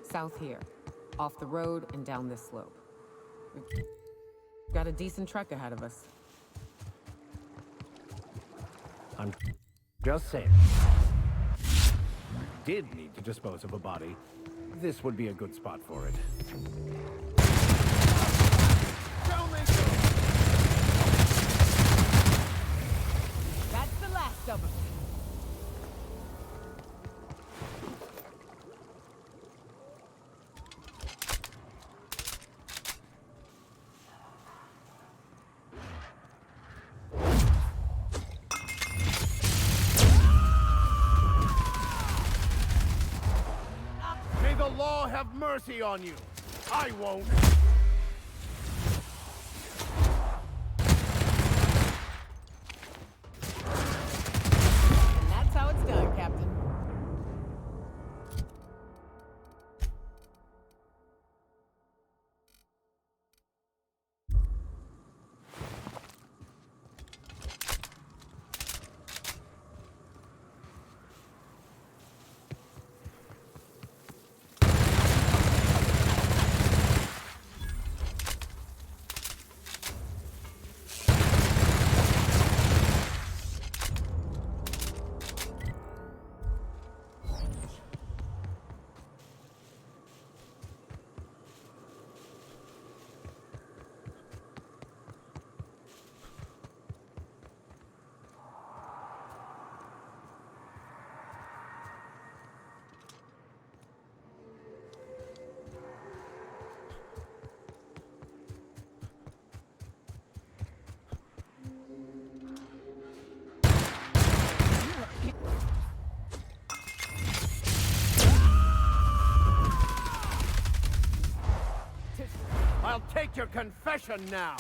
South here, off the road and down this slope. We've got a decent trek ahead of us. I'm just saying. Did need to dispose of a body. This would be a good spot for it. That's the last of them. May the law have mercy on you. I won't. And that's how it's done, Captain. I'll take your confession now.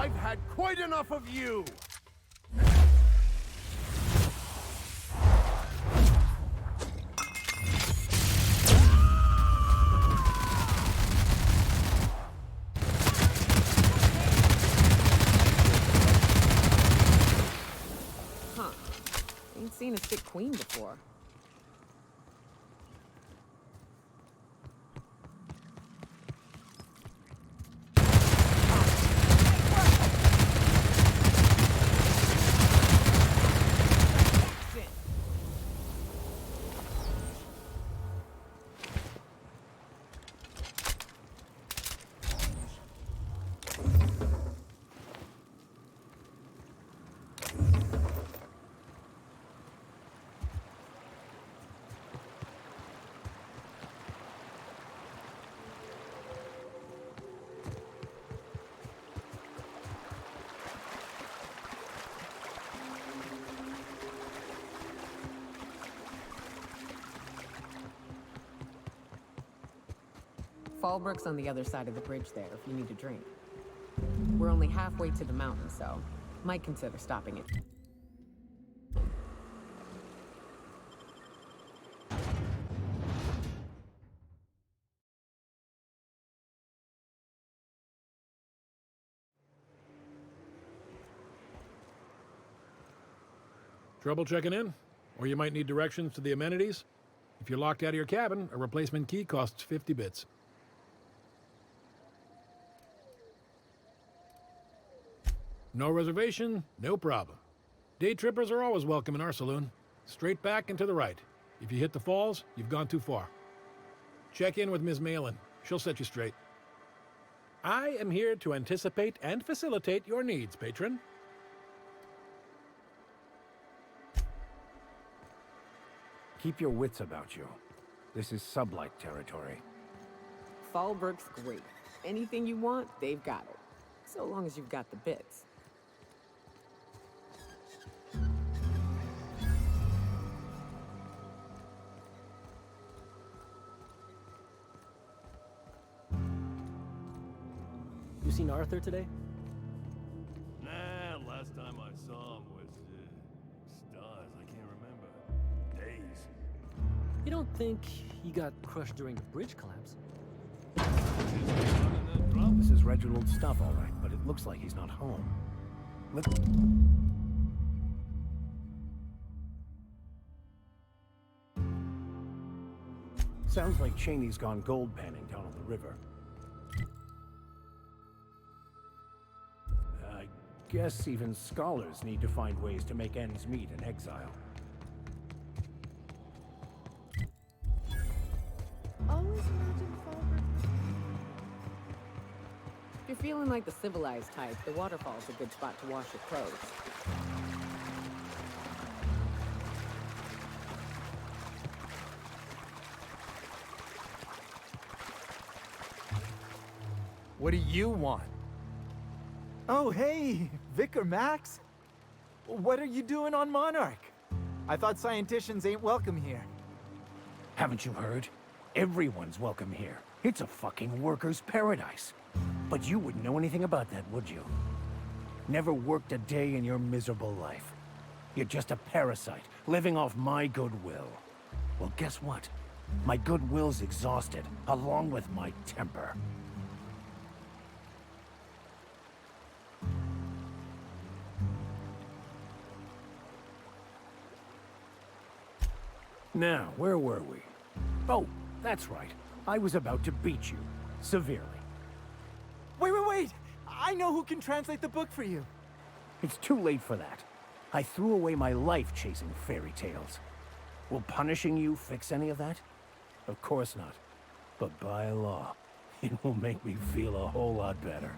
I've had quite enough of you! Huh. Ain't seen a sick queen before. Fallbrook's on the other side of the bridge there if you need a drink. We're only halfway to the mountain, so might consider stopping it. Trouble checking in? Or you might need directions to the amenities? If you're locked out of your cabin, a replacement key costs 50 bits. No reservation, no problem. Day trippers are always welcome in our saloon. Straight back and to the right. If you hit the falls, you've gone too far. Check in with Ms. Malin. She'll set you straight. I am here to anticipate and facilitate your needs, patron. Keep your wits about you. This is sublight territory. Fallbrook's great. Anything you want, they've got it. So long as you've got the bits. You seen Arthur today? Nah, last time I saw him was, stars. I can't remember. Days. You don't think he got crushed during the bridge collapse? This is Reginald's stuff, all right, but it looks like he's not home. Sounds like Cheney's gone gold panning down on the river. I guess even scholars need to find ways to make ends meet in exile. Always imagine Fallbrook. If you're feeling like the civilized type, the waterfall's a good spot to wash your clothes. What do you want? Oh, hey, Vicar Max. What are you doing on Monarch? I thought scienticians ain't welcome here. Haven't you heard? Everyone's welcome here. It's a fucking worker's paradise. But you wouldn't know anything about that, would you? Never worked a day in your miserable life. You're just a parasite, living off my goodwill. Well, guess what? My goodwill's exhausted, along with my temper. Now, where were we? Oh, that's right. I was about to beat you. Severely. Wait! I know who can translate the book for you. It's too late for that. I threw away my life chasing fairy tales. Will punishing you fix any of that? Of course not. But by law, it will make me feel a whole lot better.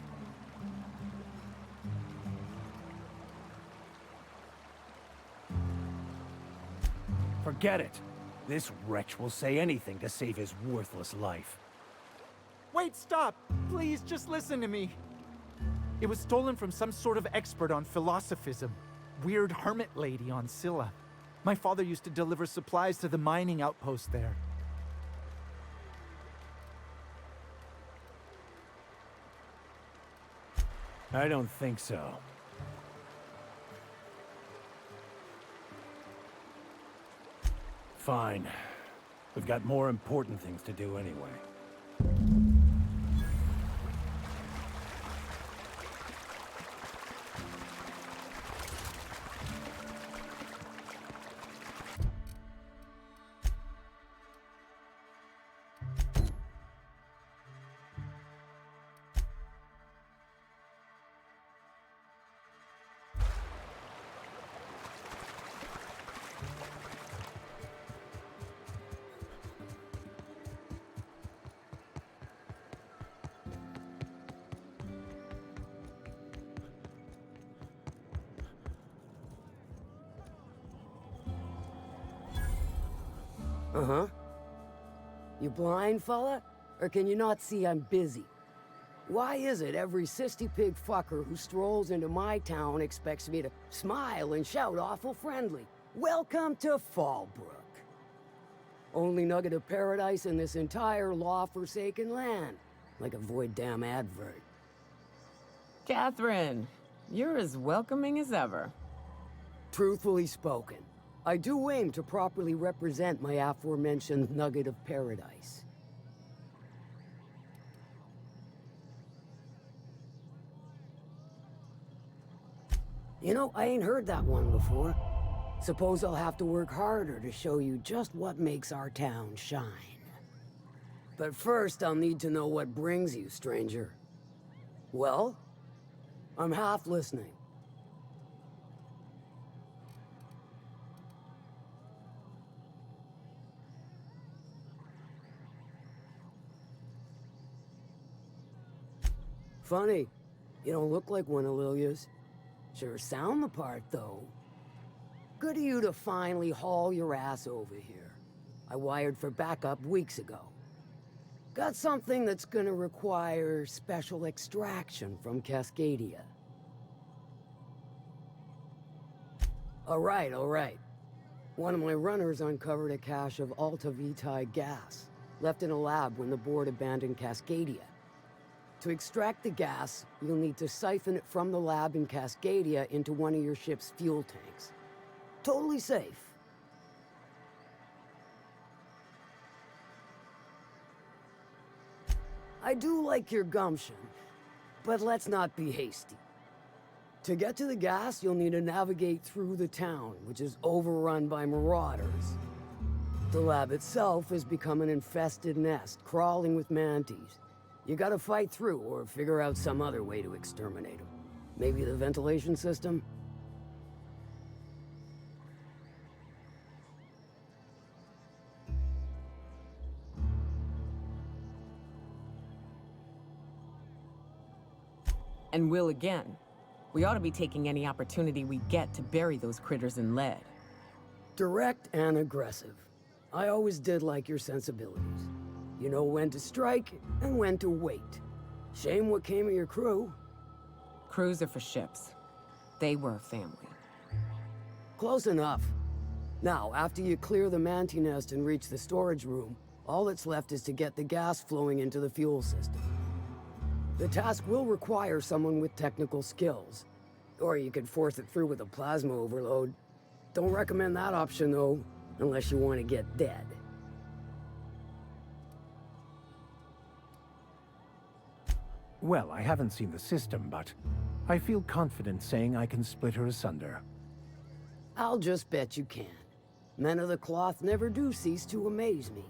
Forget it. This wretch will say anything to save his worthless life. Wait, stop! Please, just listen to me. It was stolen from some sort of expert on philosophism. Weird hermit lady on Scylla. My father used to deliver supplies to the mining outpost there. I don't think so. Fine. We've got more important things to do anyway. Uh-huh. You blind, fella? Or can you not see I'm busy? Why is it every sissy pig fucker who strolls into my town expects me to smile and shout awful friendly? Welcome to Fallbrook. Only nugget of paradise in this entire law-forsaken land. Like a void damn advert. Catherine, you're as welcoming as ever. Truthfully spoken, I do aim to properly represent my aforementioned nugget of paradise. You know, I ain't heard that one before. Suppose I'll have to work harder to show you just what makes our town shine. But first, I'll need to know what brings you, stranger. Well, I'm half listening. Funny, you don't look like one of Lilia's. Sure sound the part, though. Good of you to finally haul your ass over here. I wired for backup weeks ago. Got something that's gonna require special extraction from Cascadia. All right. One of my runners uncovered a cache of Alta Vitae gas, left in a lab when the board abandoned Cascadia. To extract the gas, you'll need to siphon it from the lab in Cascadia into one of your ship's fuel tanks. Totally safe. I do like your gumption, but let's not be hasty. To get to the gas, you'll need to navigate through the town, which is overrun by marauders. The lab itself has become an infested nest, crawling with mantis. You gotta fight through, or figure out some other way to exterminate them. Maybe the ventilation system? And will again. We ought to be taking any opportunity we get to bury those critters in lead. Direct and aggressive. I always did like your sensibilities. You know when to strike and when to wait. Shame what came of your crew. Crews are for ships. They were a family. Close enough. Now, after you clear the manti nest and reach the storage room, all that's left is to get the gas flowing into the fuel system. The task will require someone with technical skills. Or you could force it through with a plasma overload. Don't recommend that option, though, unless you want to get dead. Well, I haven't seen the system, but I feel confident saying I can split her asunder. I'll just bet you can. Men of the cloth never do cease to amaze me.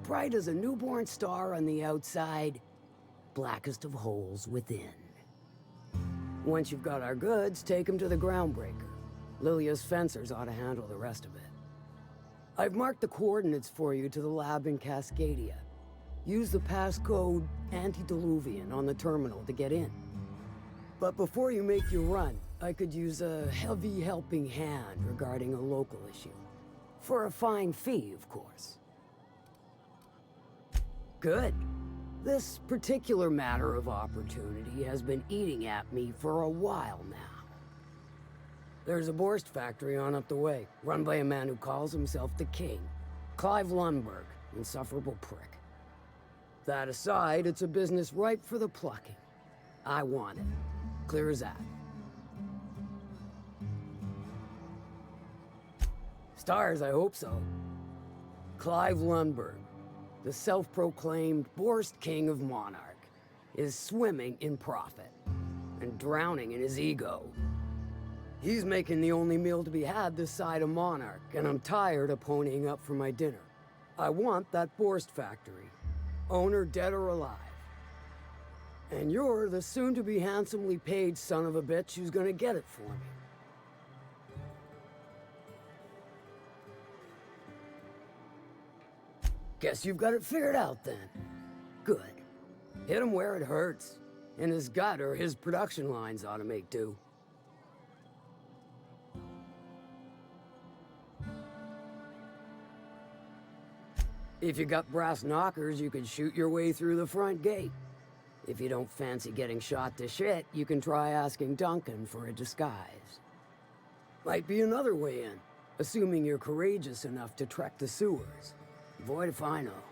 Bright as a newborn star on the outside, blackest of holes within. Once you've got our goods, take them to the groundbreaker. Lilia's fencers ought to handle the rest of it. I've marked the coordinates for you to the lab in Cascadia. Use the passcode Antediluvian on the terminal to get in. But before you make your run, I could use a heavy helping hand regarding a local issue. For a fine fee, of course. Good. This particular matter of opportunity has been eating at me for a while now. There's a Borst factory on up the way, run by a man who calls himself the King. Clive Lundberg, insufferable prick. That aside, it's a business ripe for the plucking. I want it. Clear as that. Stars, I hope so. Clive Lundberg, the self-proclaimed Borst King of Monarch, is swimming in profit and drowning in his ego. He's making the only meal to be had this side of Monarch, and I'm tired of ponying up for my dinner. I want that Borst factory, owner dead or alive. And you're the soon-to-be handsomely paid son of a bitch who's gonna get it for me. Guess you've got it figured out then. Good. Hit him where it hurts. In his gut or his production lines ought to make do. If you got brass knockers, you can shoot your way through the front gate. If you don't fancy getting shot to shit, you can try asking Duncan for a disguise. Might be another way in, assuming you're courageous enough to trek the sewers. Void if I know.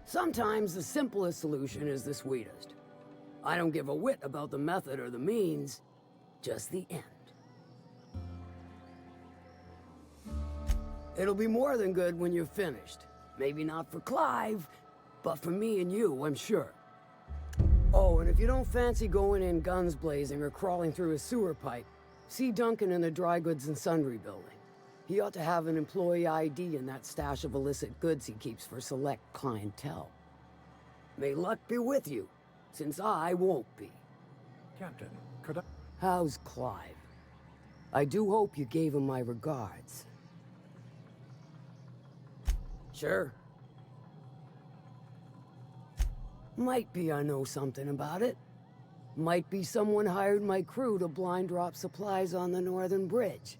Sometimes the simplest solution is the sweetest. I don't give a whit about the method or the means, just the end. It'll be more than good when you're finished. Maybe not for Clive, but for me and you, I'm sure. Oh, and if you don't fancy going in guns blazing or crawling through a sewer pipe, see Duncan in the dry goods and sundry building. He ought to have an employee ID in that stash of illicit goods he keeps for select clientele. May luck be with you, since I won't be. Captain, could I... How's Clive? I do hope you gave him my regards. Sure. Might be I know something about it. Might be someone hired my crew to blind drop supplies on the northern bridge.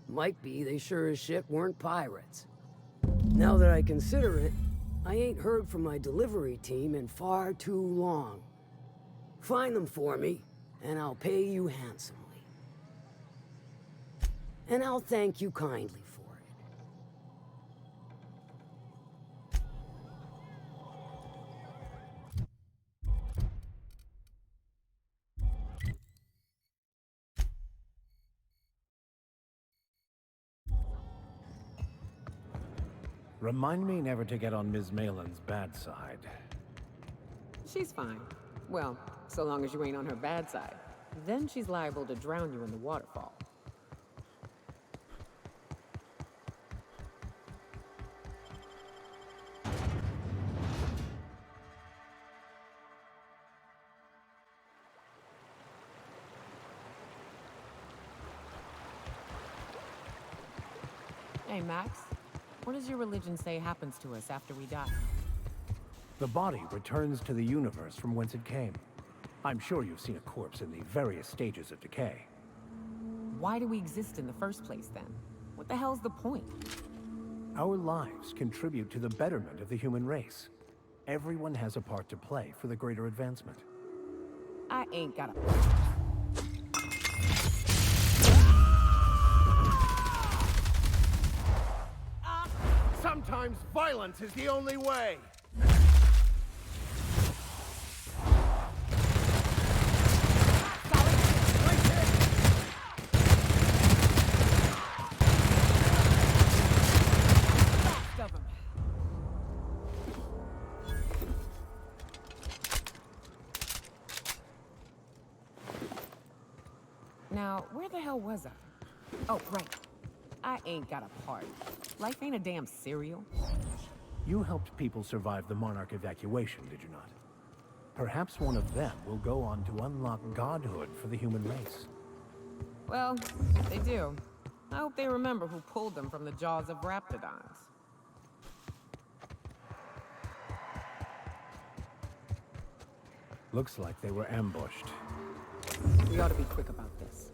Might be they sure as shit weren't pirates. Now that I consider it, I ain't heard from my delivery team in far too long. Find them for me, and I'll pay you handsomely. And I'll thank you kindly for it. Remind me never to get on Ms. Malin's bad side. She's fine. Well, so long as you ain't on her bad side. Then she's liable to drown you in the waterfall. Hey, Max. What does your religion say happens to us after we die? The body returns to the universe from whence it came. I'm sure you've seen a corpse in the various stages of decay. Why do we exist in the first place, then? What the hell's the point? Our lives contribute to the betterment of the human race. Everyone has a part to play for the greater advancement. I ain't got a... Sometimes violence is the only way! Now, where the hell was I? Oh, right. I ain't got a part. Life ain't a damn cereal. You helped people survive the Monarch evacuation, did you not? Perhaps one of them will go on to unlock godhood for the human race. Well, if they do, I hope they remember who pulled them from the jaws of raptidons. Looks like they were ambushed. We ought to be quick about this.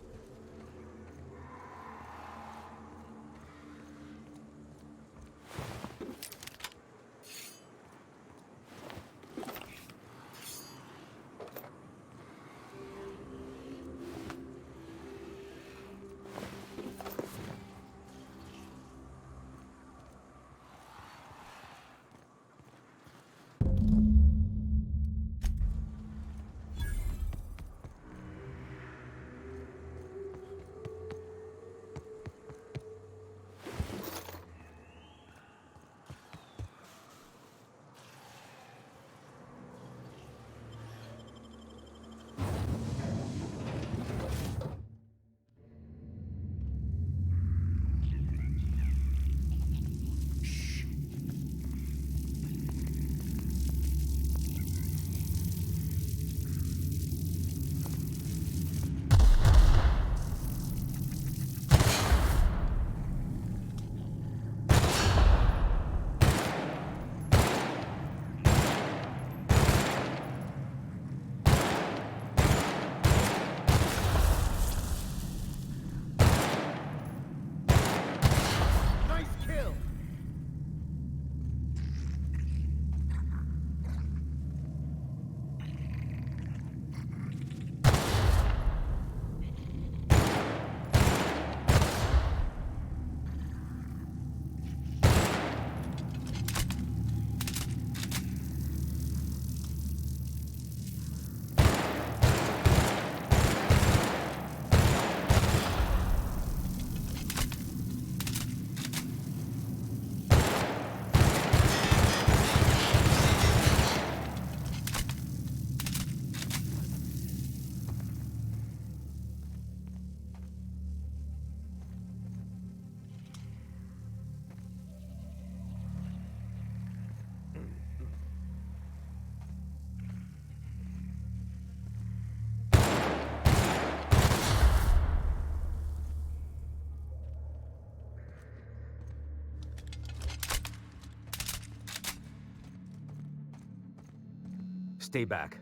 Stay back.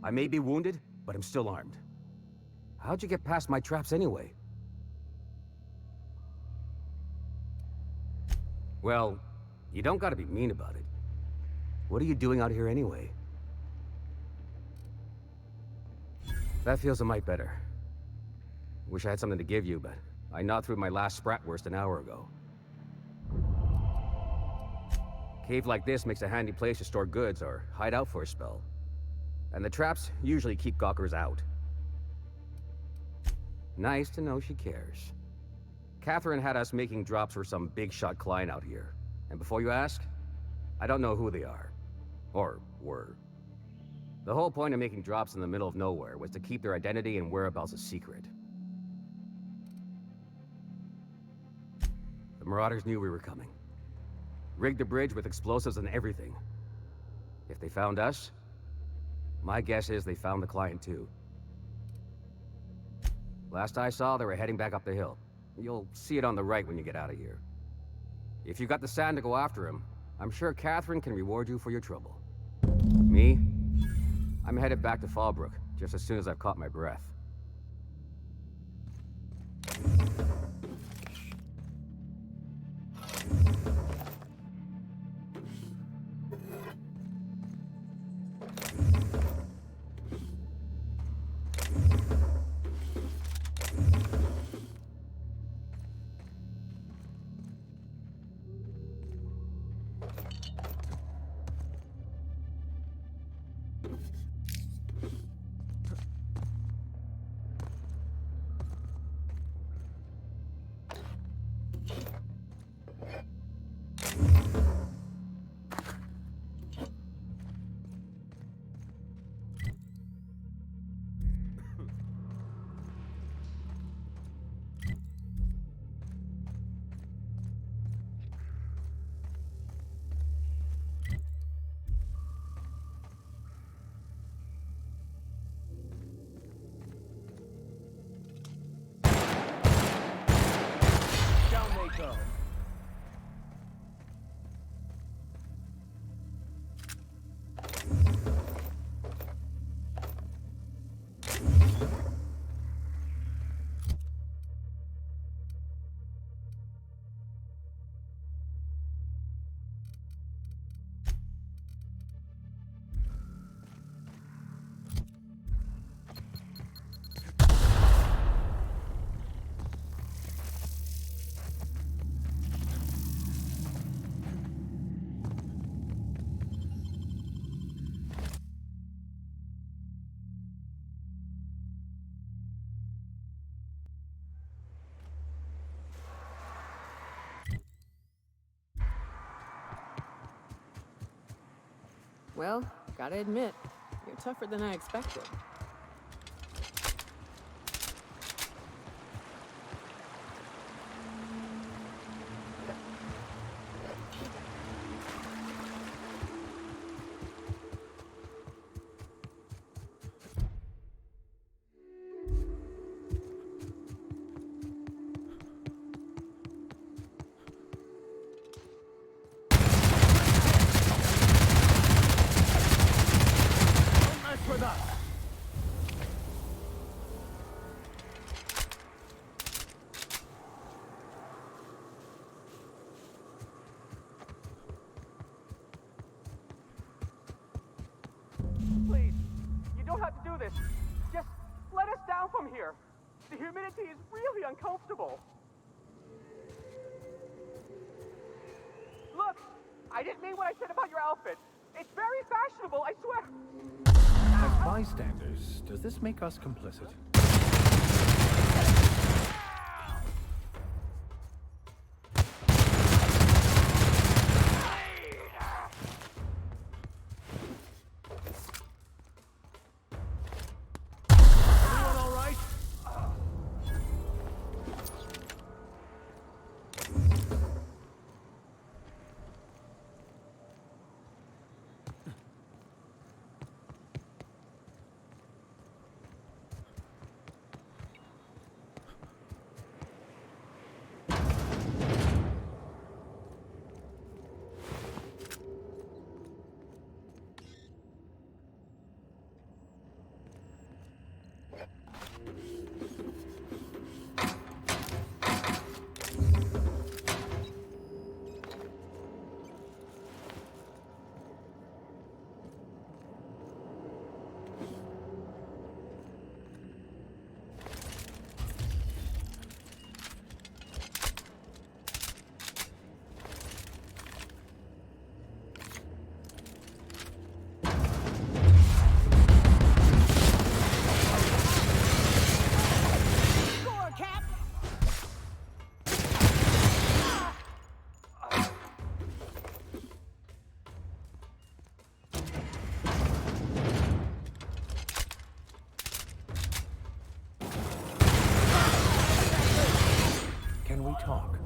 I may be wounded, but I'm still armed. How'd you get past my traps anyway? Well, you don't gotta be mean about it. What are you doing out here anyway? That feels a mite better. Wish I had something to give you, but I gnawed through my last Spratwurst an hour ago. Cave like this makes a handy place to store goods or hide out for a spell. And the traps usually keep gawkers out. Nice to know she cares. Catherine had us making drops for some big-shot client out here. And before you ask, I don't know who they are. Or were. The whole point of making drops in the middle of nowhere was to keep their identity and whereabouts a secret. The Marauders knew we were coming. Rigged the bridge with explosives and everything. If they found us, my guess is they found the client too. Last I saw, they were heading back up the hill. You'll see it on the right when you get out of here. If you got the sand to go after him, I'm sure Catherine can reward you for your trouble. Me? I'm headed back to Fallbrook, just as soon as I've caught my breath. Well, gotta admit, you're tougher than I expected. Please, you don't have to do this. Just let us down from here. The humidity is really uncomfortable. Look, I didn't mean what I said about your outfit. It's very fashionable, I swear. As bystanders, does this make us complicit? Everyone all right? talk.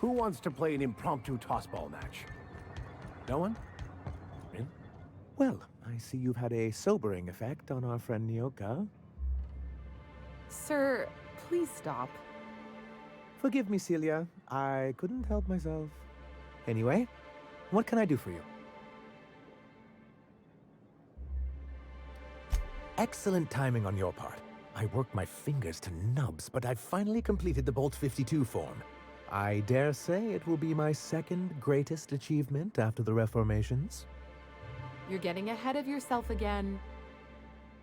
Who wants to play an impromptu tossball match? No one? Really? Well, I see you've had a sobering effect on our friend Nyoka. Sir, please stop. Forgive me, Celia. I couldn't help myself. Anyway, what can I do for you? Excellent timing on your part. I worked my fingers to nubs, but I've finally completed the Bolt 52 form. I dare say it will be my second greatest achievement after the Reformations. You're getting ahead of yourself again.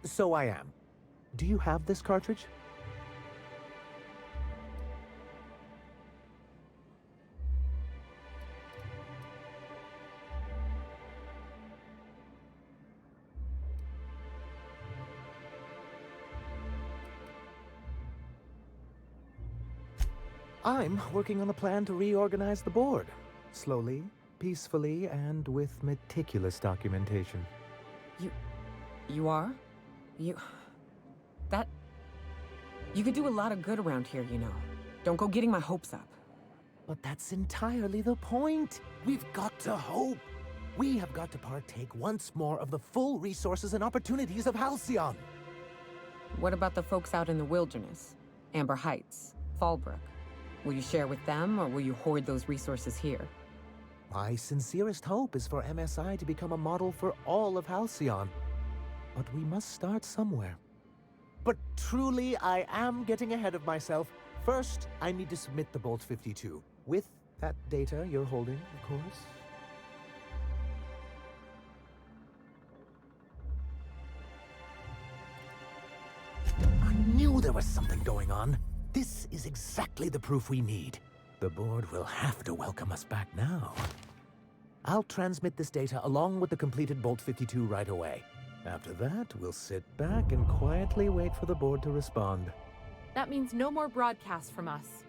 So I am. Do you have this cartridge? I'm working on a plan to reorganize the board. Slowly, peacefully, and with meticulous documentation. You are? You could do a lot of good around here, you know. Don't go getting my hopes up. But that's entirely the point. We've got to hope. We have got to partake once more of the full resources and opportunities of Halcyon. What about the folks out in the wilderness? Amber Heights, Fallbrook? Will you share with them, or will you hoard those resources here? My sincerest hope is for MSI to become a model for all of Halcyon. But we must start somewhere. But truly, I am getting ahead of myself. First, I need to submit the Bolt 52. With that data you're holding, of course. I knew there was something going on. This is exactly the proof we need. The board will have to welcome us back now. I'll transmit this data along with the completed Bolt 52 right away. After that, we'll sit back and quietly wait for the board to respond. That means no more broadcasts from us.